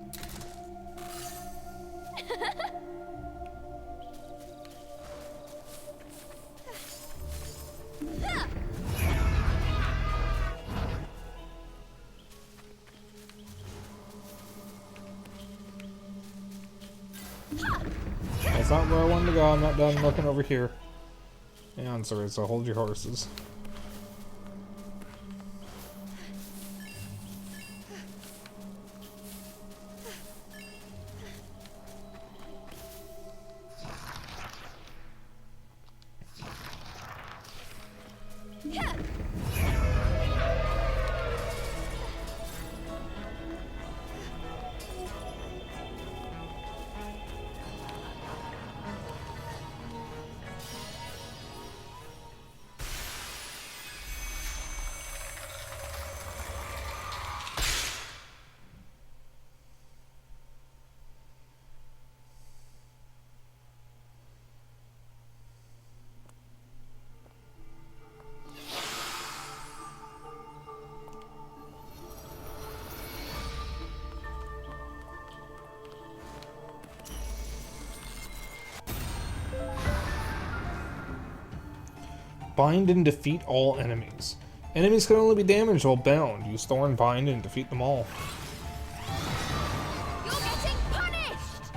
That's not where I wanted to go. I'm not done looking over here. Yeah, I'm sorry, so hold your horses. Bind and defeat all enemies. Enemies can only be damaged while bound. Use Thorn Bind and defeat them all. You're getting punished!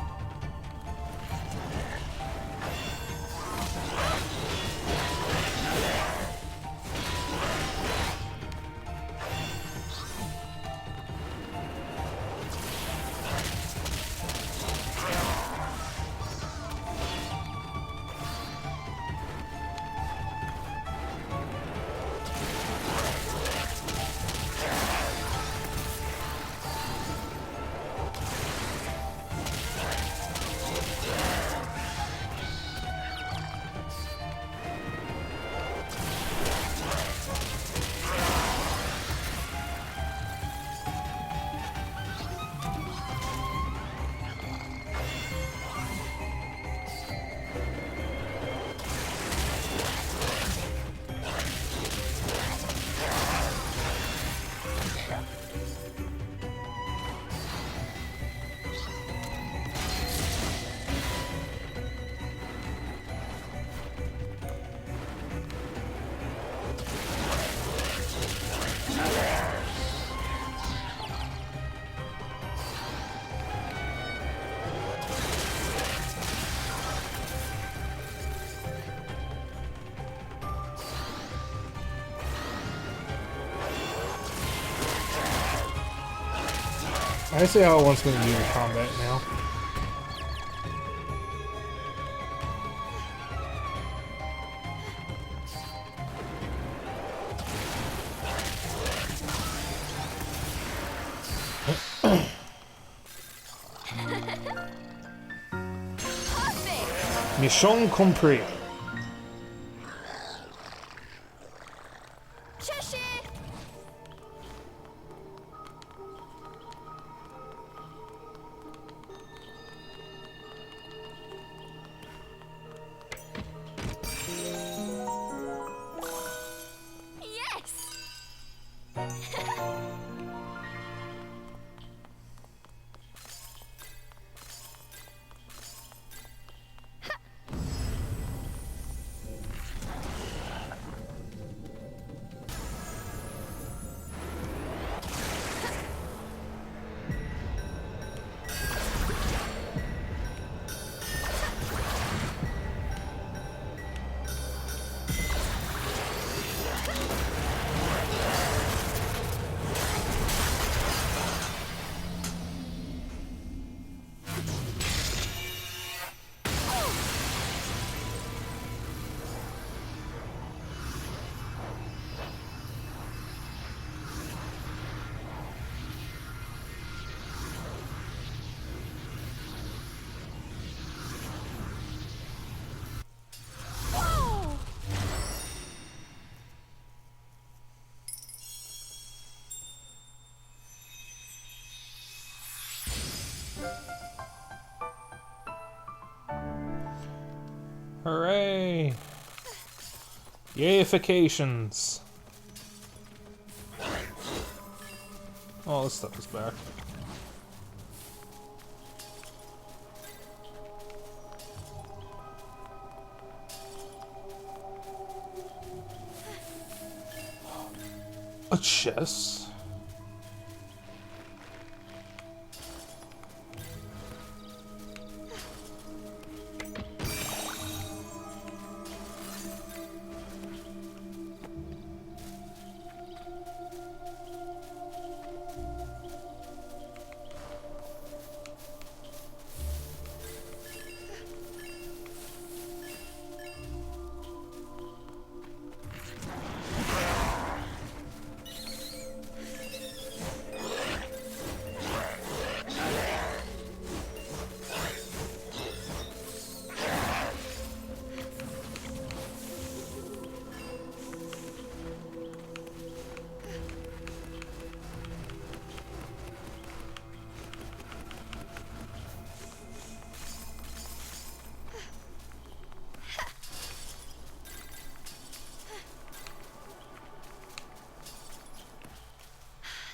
I see how it wants me to do the combat now. Perfect! Mission compris. Cheshire! Yes! Yayifications. Oh, this stuff is back. A chest.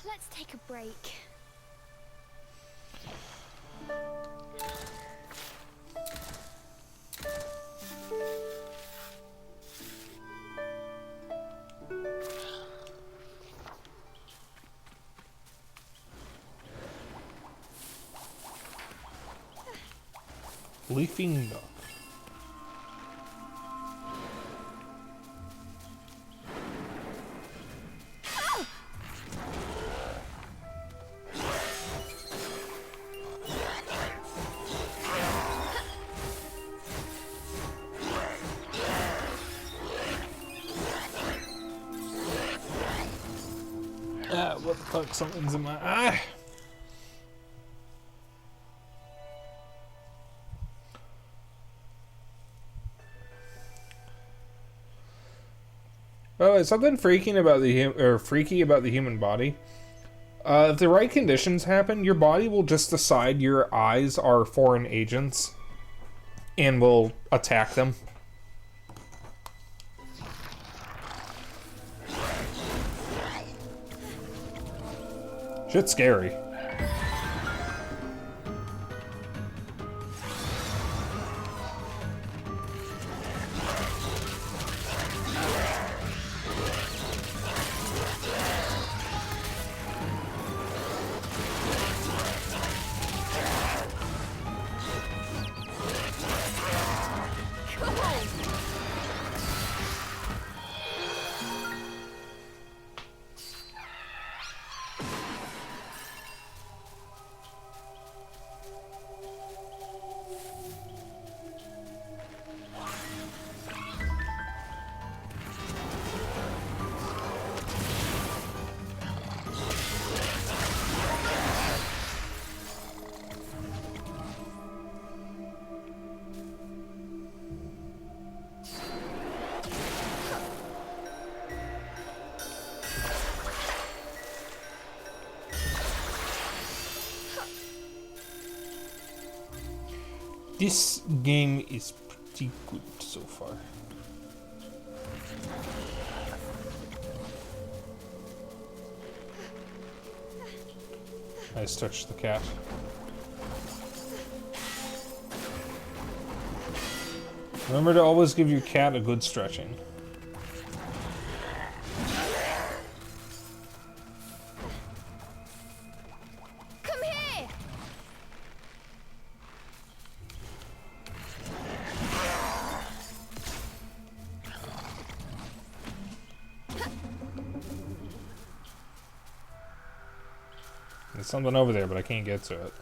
Let's take a break. Leafing duck. Ah, what the fuck? Something's in my eye. Oh, something freaky about the human body. If the right conditions happen, your body will just decide your eyes are foreign agents and will attack them. Shit's scary. This game is pretty good so far. I just touched the cat. Remember to always give your cat a good stretching. Come here! There's something over there, but I can't get to it.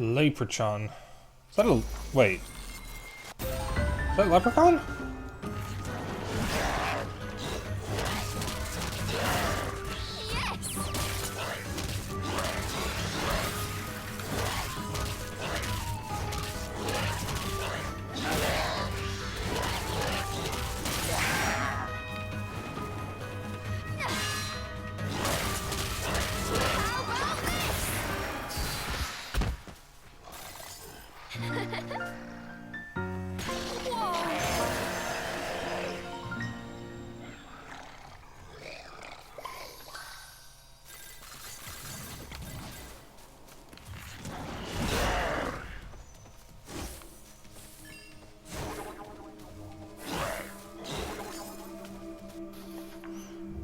Leprechaun. Is that a... wait. Is that Leprechaun?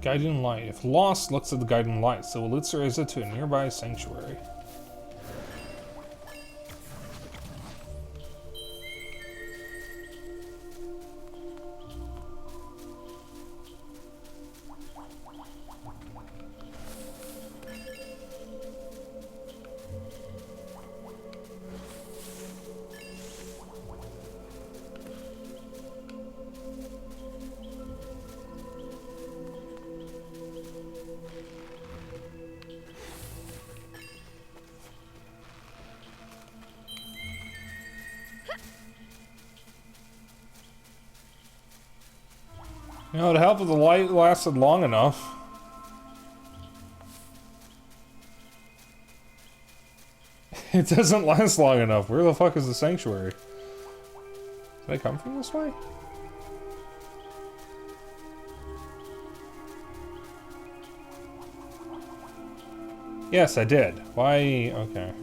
Guiding light. If lost, looks at the guiding light, so alerts Cereza to a nearby sanctuary. You know, it'd help if the light lasted long enough. It doesn't last long enough. Where the fuck is the sanctuary? Did I come from this way? Yes, I did. Why? Okay.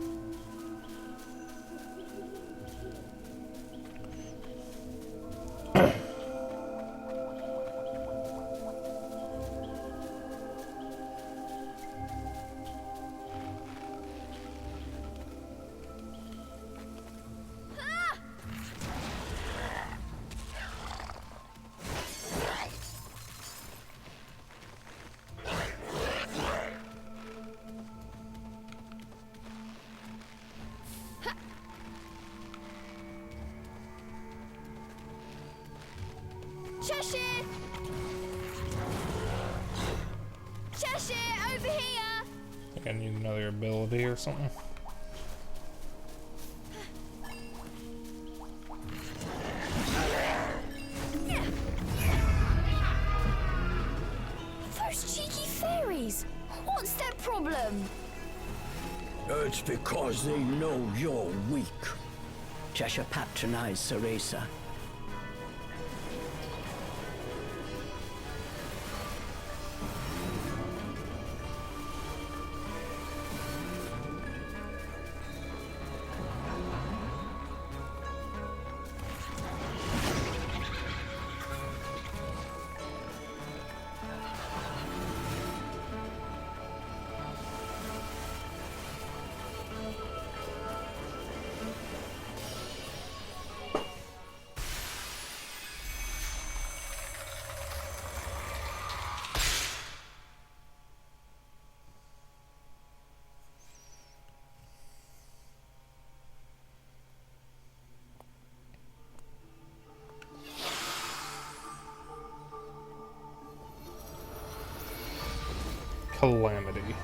Cheshire! Cheshire, over here! I think I need another ability or something. Those cheeky fairies! What's their problem? It's because they know you're weak. Cheshire patronized Cereza. Calamity.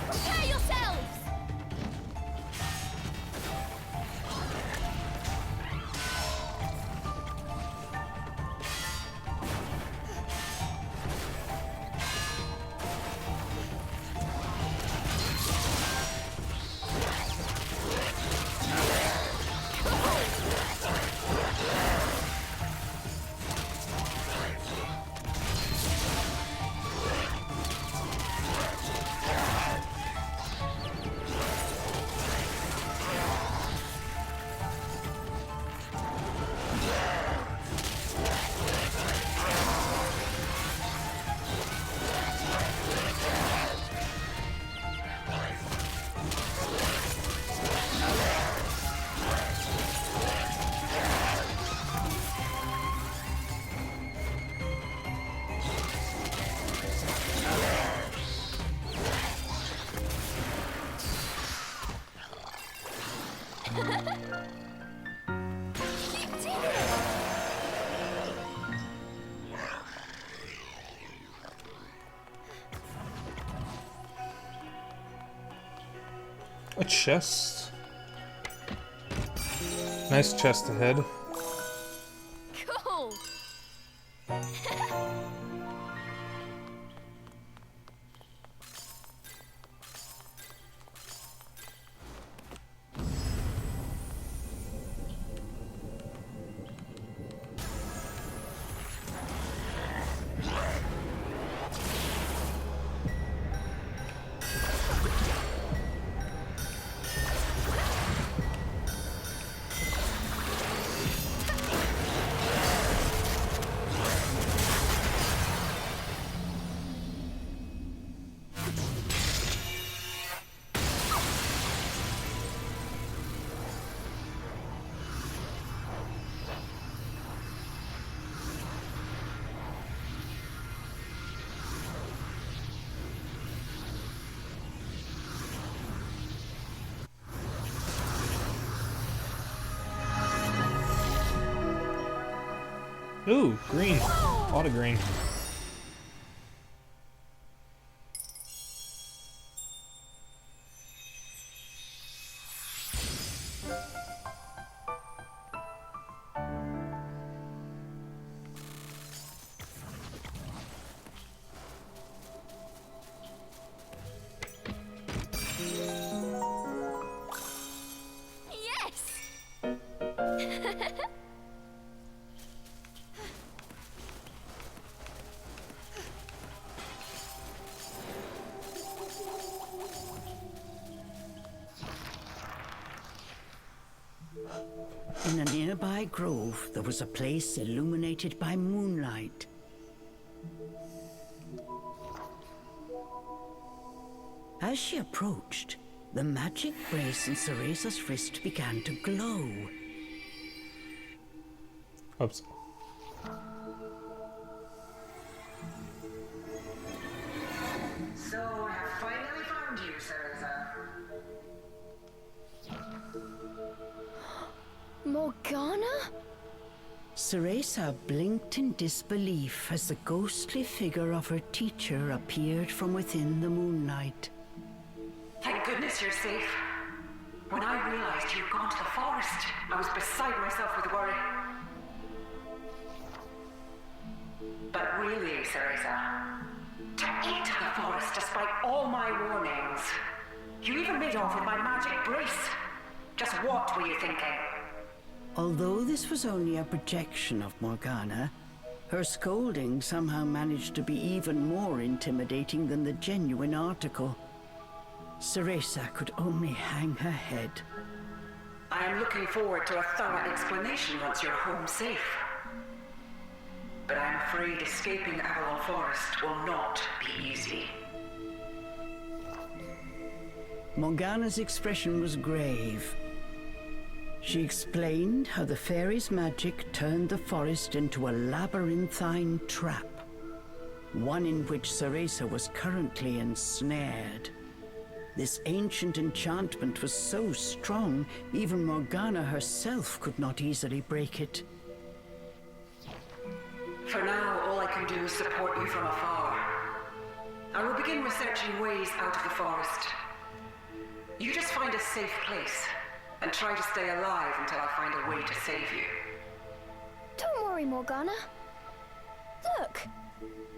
Prepare yourselves! You did it! A chest. Nice chest ahead. Cool! Ooh, green. A lot of green. Yes! In a nearby grove, there was a place illuminated by moonlight. As she approached, the magic brace in Ceresa's wrist began to glow. Oops. So I have finally found you, Cereza. Morgana? Ceresa blinked in disbelief as the ghostly figure of her teacher appeared from within the moonlight. Thank goodness you're safe. When I realized you'd gone to the forest, I was beside myself with worry. But really, Cereza, to enter the forest despite all my warnings. You even made off with my magic brace. Just what were you thinking? Although this was only a projection of Morgana, her scolding somehow managed to be even more intimidating than the genuine article. Ceresa could only hang her head. I am looking forward to a thorough explanation once you're home safe. But I'm afraid escaping Avalon Forest will not be easy. Morgana's expression was grave. She explained how the fairy's magic turned the forest into a labyrinthine trap, one in which Ceresa was currently ensnared. This ancient enchantment was so strong, even Morgana herself could not easily break it. For now, all I can do is support you from afar. I will begin researching ways out of the forest. You just find a safe place, and try to stay alive until I find a way to save you. Don't worry, Morgana. Look!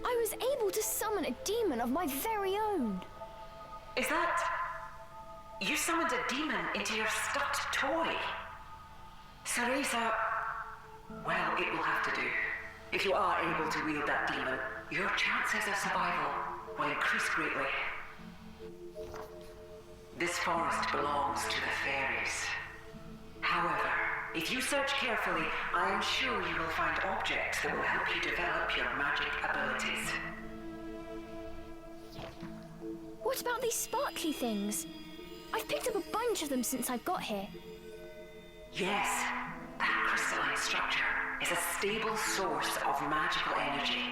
I was able to summon a demon of my very own. Is that... You summoned a demon into your stuffed toy? Cereza... Well, it will have to do. If you are able to wield that demon, your chances of survival will increase greatly. This forest belongs to the fairies. However, if you search carefully, I am sure you will find objects that will help you develop your magic abilities. What about these sparkly things? I've picked up a bunch of them since I've got here. Yes, that crystalline structure is a stable source of magical energy.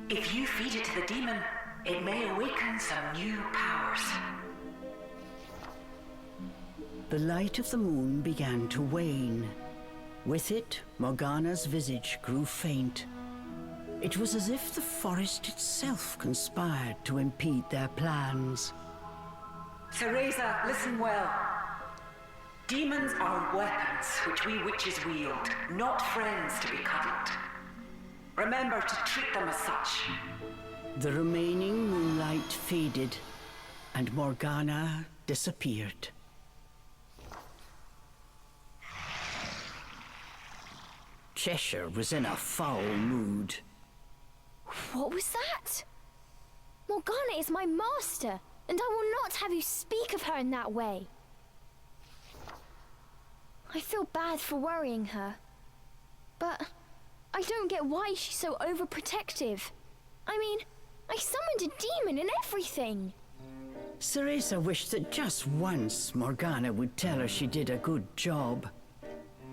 If you feed it to the demon, it may awaken some new powers. The light of the moon began to wane. With it, Morgana's visage grew faint. It was as if the forest itself conspired to impede their plans. Cereza, listen well. Demons are weapons which we witches wield, not friends to be cuddled. Remember to treat them as such. The remaining moonlight faded, and Morgana disappeared. Cheshire was in a foul mood. What was that? Morgana is my master, and I will not have you speak of her in that way. I feel bad for worrying her, but I don't get why she's so overprotective. I mean, I summoned a demon and everything. Cereza wished that just once Morgana would tell her she did a good job.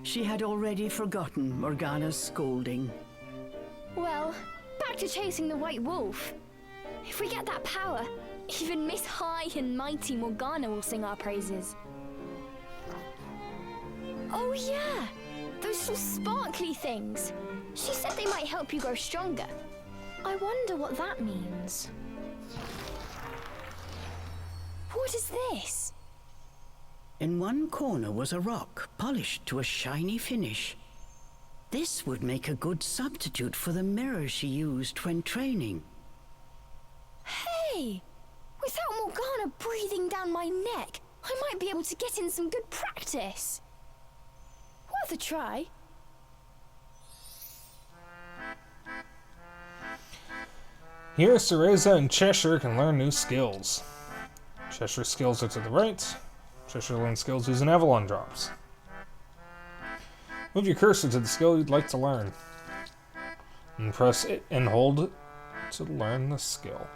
She had already forgotten Morgana's scolding. Well, back to chasing the White Wolf. If we get that power, even Miss High and Mighty Morgana will sing our praises. Oh yeah, those little sparkly things. She said they might help you grow stronger. I wonder what that means. What is this? In one corner was a rock, polished to a shiny finish. This would make a good substitute for the mirror she used when training. Hey! Without Morgana breathing down my neck, I might be able to get in some good practice. Worth a try. Here, Cereza and Cheshire can learn new skills. Cheshire's skills are to the right. Cheshire learns skills using Avalon drops. Move your cursor to the skill you'd like to learn. And press it and hold to learn the skill.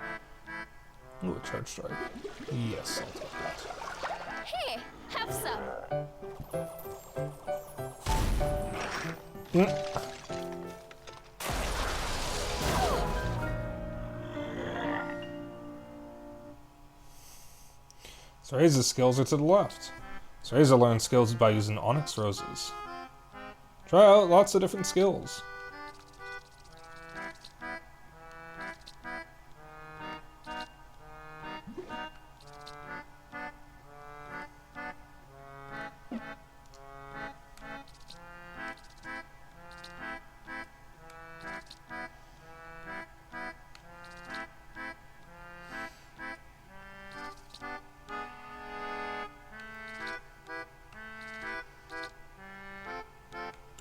Ooh, a charge strike. Yes, I'll take that. Here, have some. Cereza's skills are to the left. Cereza learns skills by using onyx roses. Try out lots of different skills.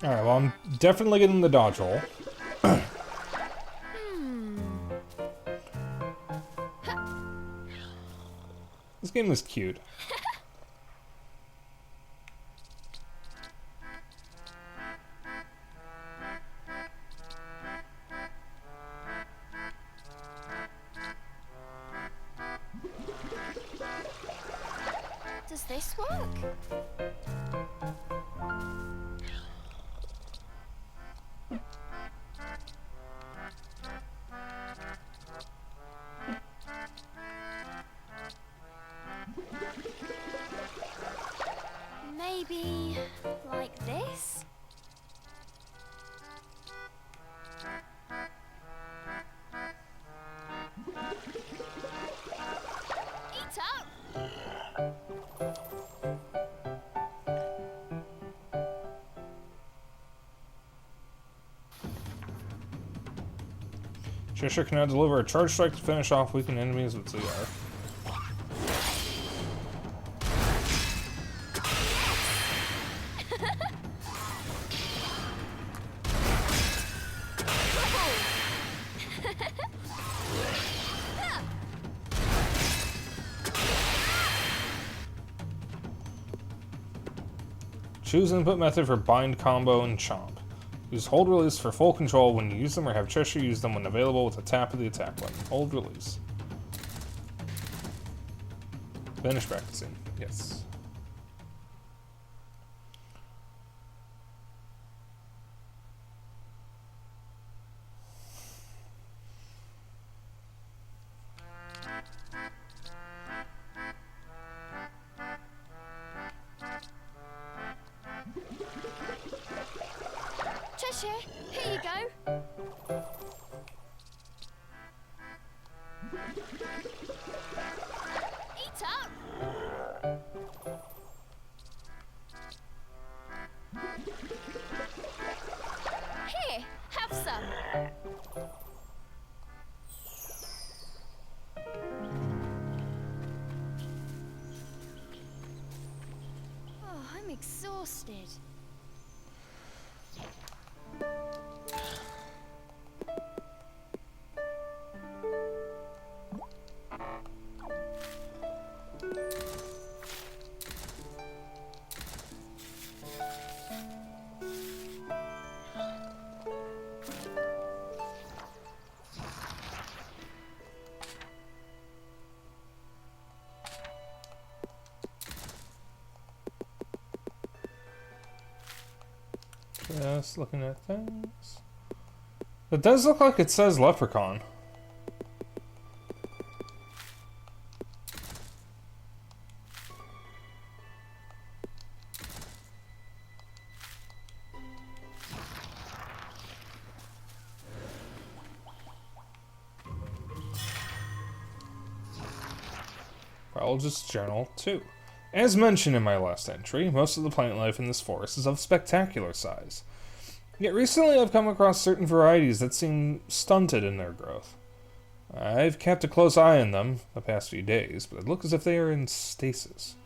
Alright, well, I'm definitely getting the dodge roll. This game is cute. Does this work? Maybe like this? Eat up! Cheshire can now deliver a charge strike to finish off weakened enemies with CR. Choose input method for bind, combo, and chomp. Use hold release for full control when you use them, or have Cheshire use them when available with a tap of the attack button. Hold release. Finish practicing. Yes. Cheshire, here you go. Eat up. exhausted. Just looking at things. It does look like it says Leprechaun. Biologist's Journal 2. As mentioned in my last entry, most of the plant life in this forest is of spectacular size. Yet recently I've come across certain varieties that seem stunted in their growth. I've kept a close eye on them the past few days, but it looks as if they are in stasis.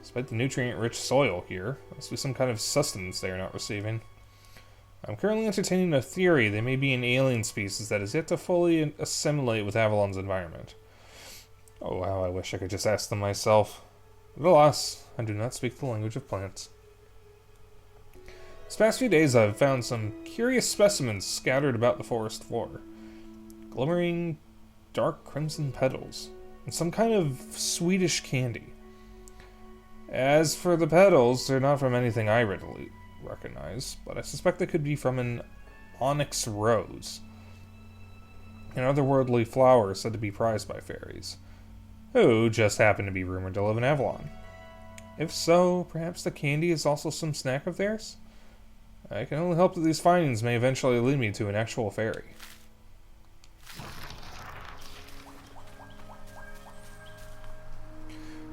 Despite the nutrient-rich soil here, there must be some kind of sustenance they are not receiving. I'm currently entertaining a theory they may be an alien species that is yet to fully assimilate with Avalon's environment. Oh, how I wish I could just ask them myself. But alas, I do not speak the language of plants. These past few days I've found some curious specimens scattered about the forest floor. Glimmering dark crimson petals, and some kind of Swedish candy. As for the petals, they're not from anything I readily recognize, but I suspect they could be from an onyx rose, an otherworldly flower said to be prized by fairies, who just happen to be rumored to live in Avalon. If so, perhaps the candy is also some snack of theirs? I can only hope that these findings may eventually lead me to an actual fairy.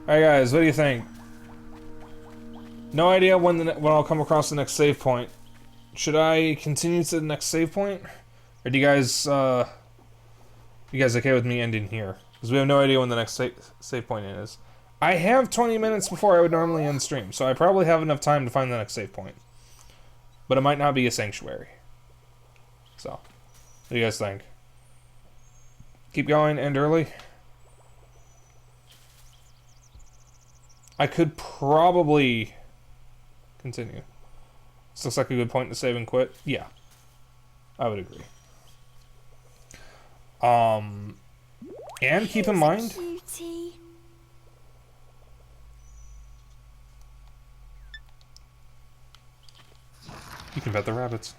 Alright guys, what do you think? No idea when I'll come across the next save point. Should I continue to the next save point? Or do you guys okay with me ending here? Because we have no idea when the next save point is. I have 20 minutes before I would normally end stream, so I probably have enough time to find the next save point. But it might not be a sanctuary. So, what do you guys think? Keep going, end early? I could probably continue. This looks like a good point to save and quit. Yeah, I would agree. And keep in mind, Cutie. you can pet the rabbits.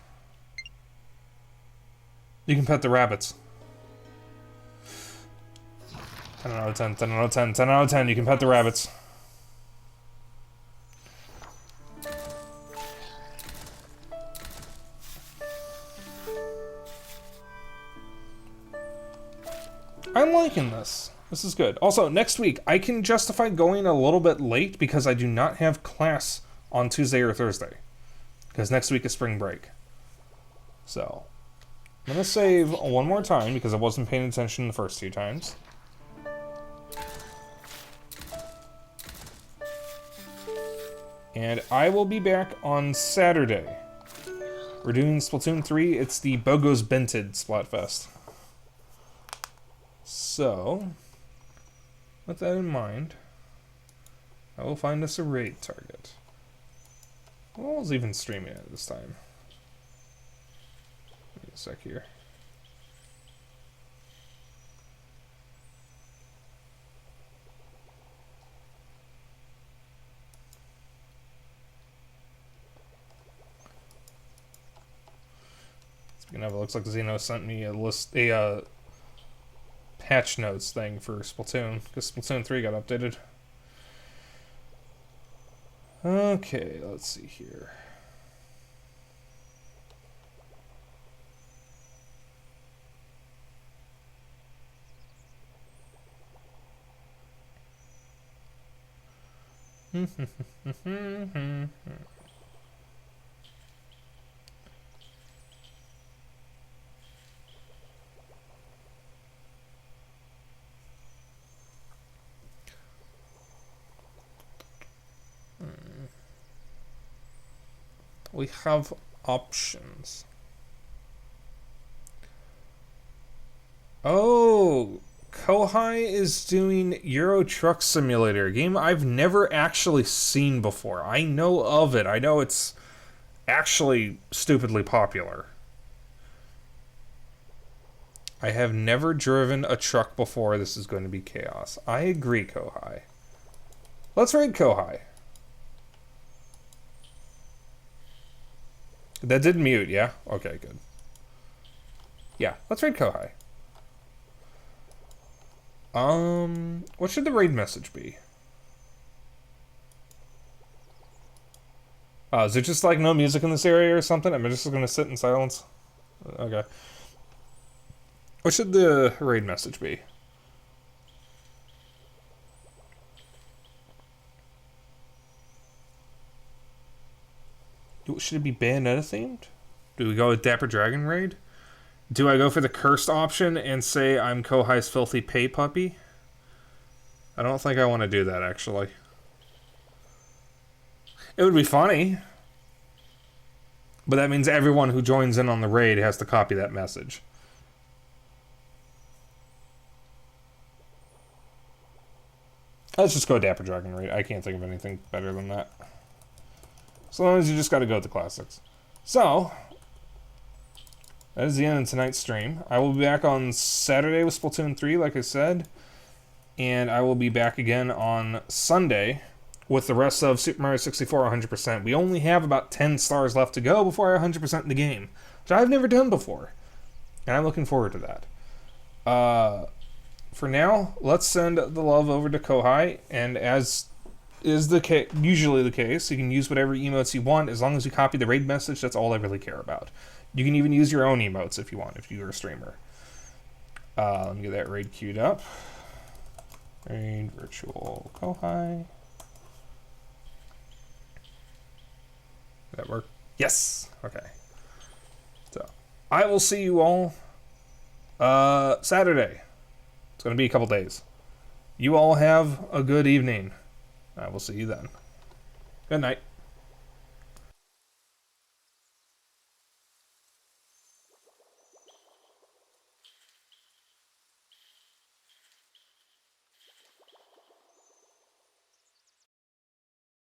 You can pet the rabbits. 10 out of 10, 10 out of 10, 10 out of 10, you can pet the rabbits. I'm liking this. This is good. Also, next week, I can justify going a little bit late because I do not have class on Tuesday or Thursday. Because next week is spring break. So, I'm going to save one more time because I wasn't paying attention the first 2 times. And I will be back on Saturday. We're doing Splatoon 3. It's the Bogo's Bented Splatfest. So, with that in mind, I will find us a raid target. What was even streaming at this time? Give me a sec here. Speaking of, it looks like Zeno sent me a list, patch notes thing for Splatoon, because Splatoon 3 got updated. Okay, let's see here. We have options. Oh, Kohai is doing Euro Truck Simulator, a game I've never actually seen before. I know of it. I know it's actually stupidly popular. I have never driven a truck before. This is going to be chaos. I agree, Kohai. Let's raid Kohai. That did mute, yeah? Okay, good. Yeah, let's raid Kohai. What should the raid message be? Is it just like no music in this area or something? Am I just gonna sit in silence? Okay. What should the raid message be? Should it be Bayonetta themed? Do we go with Dapper Dragon raid? Do I go for the cursed option and say I'm Kohai's filthy pay puppy? I don't think I want to do that, actually. It would be funny. But that means everyone who joins in on the raid has to copy that message. Let's just go Dapper Dragon raid. I can't think of anything better than that. So long as you just gotta go with the classics. So, that is the end of tonight's stream. I will be back on Saturday with Splatoon 3, like I said. And I will be back again on Sunday with the rest of Super Mario 64 100%. We only have about 10 stars left to go before I 100% in the game, which I've never done before. And I'm looking forward to that. For now, let's send the love over to Kohai, and as is usually the case, you can use whatever emotes you want as long as you copy the raid message. That's all I really care about. You can even use your own emotes if you want, if you're a streamer. Let me get that raid queued up. Raid virtual Kohai. Did that work? Yes! Okay. So, I will see you all Saturday. It's going to be a couple days. You all have a good evening. I will see you then. Good night.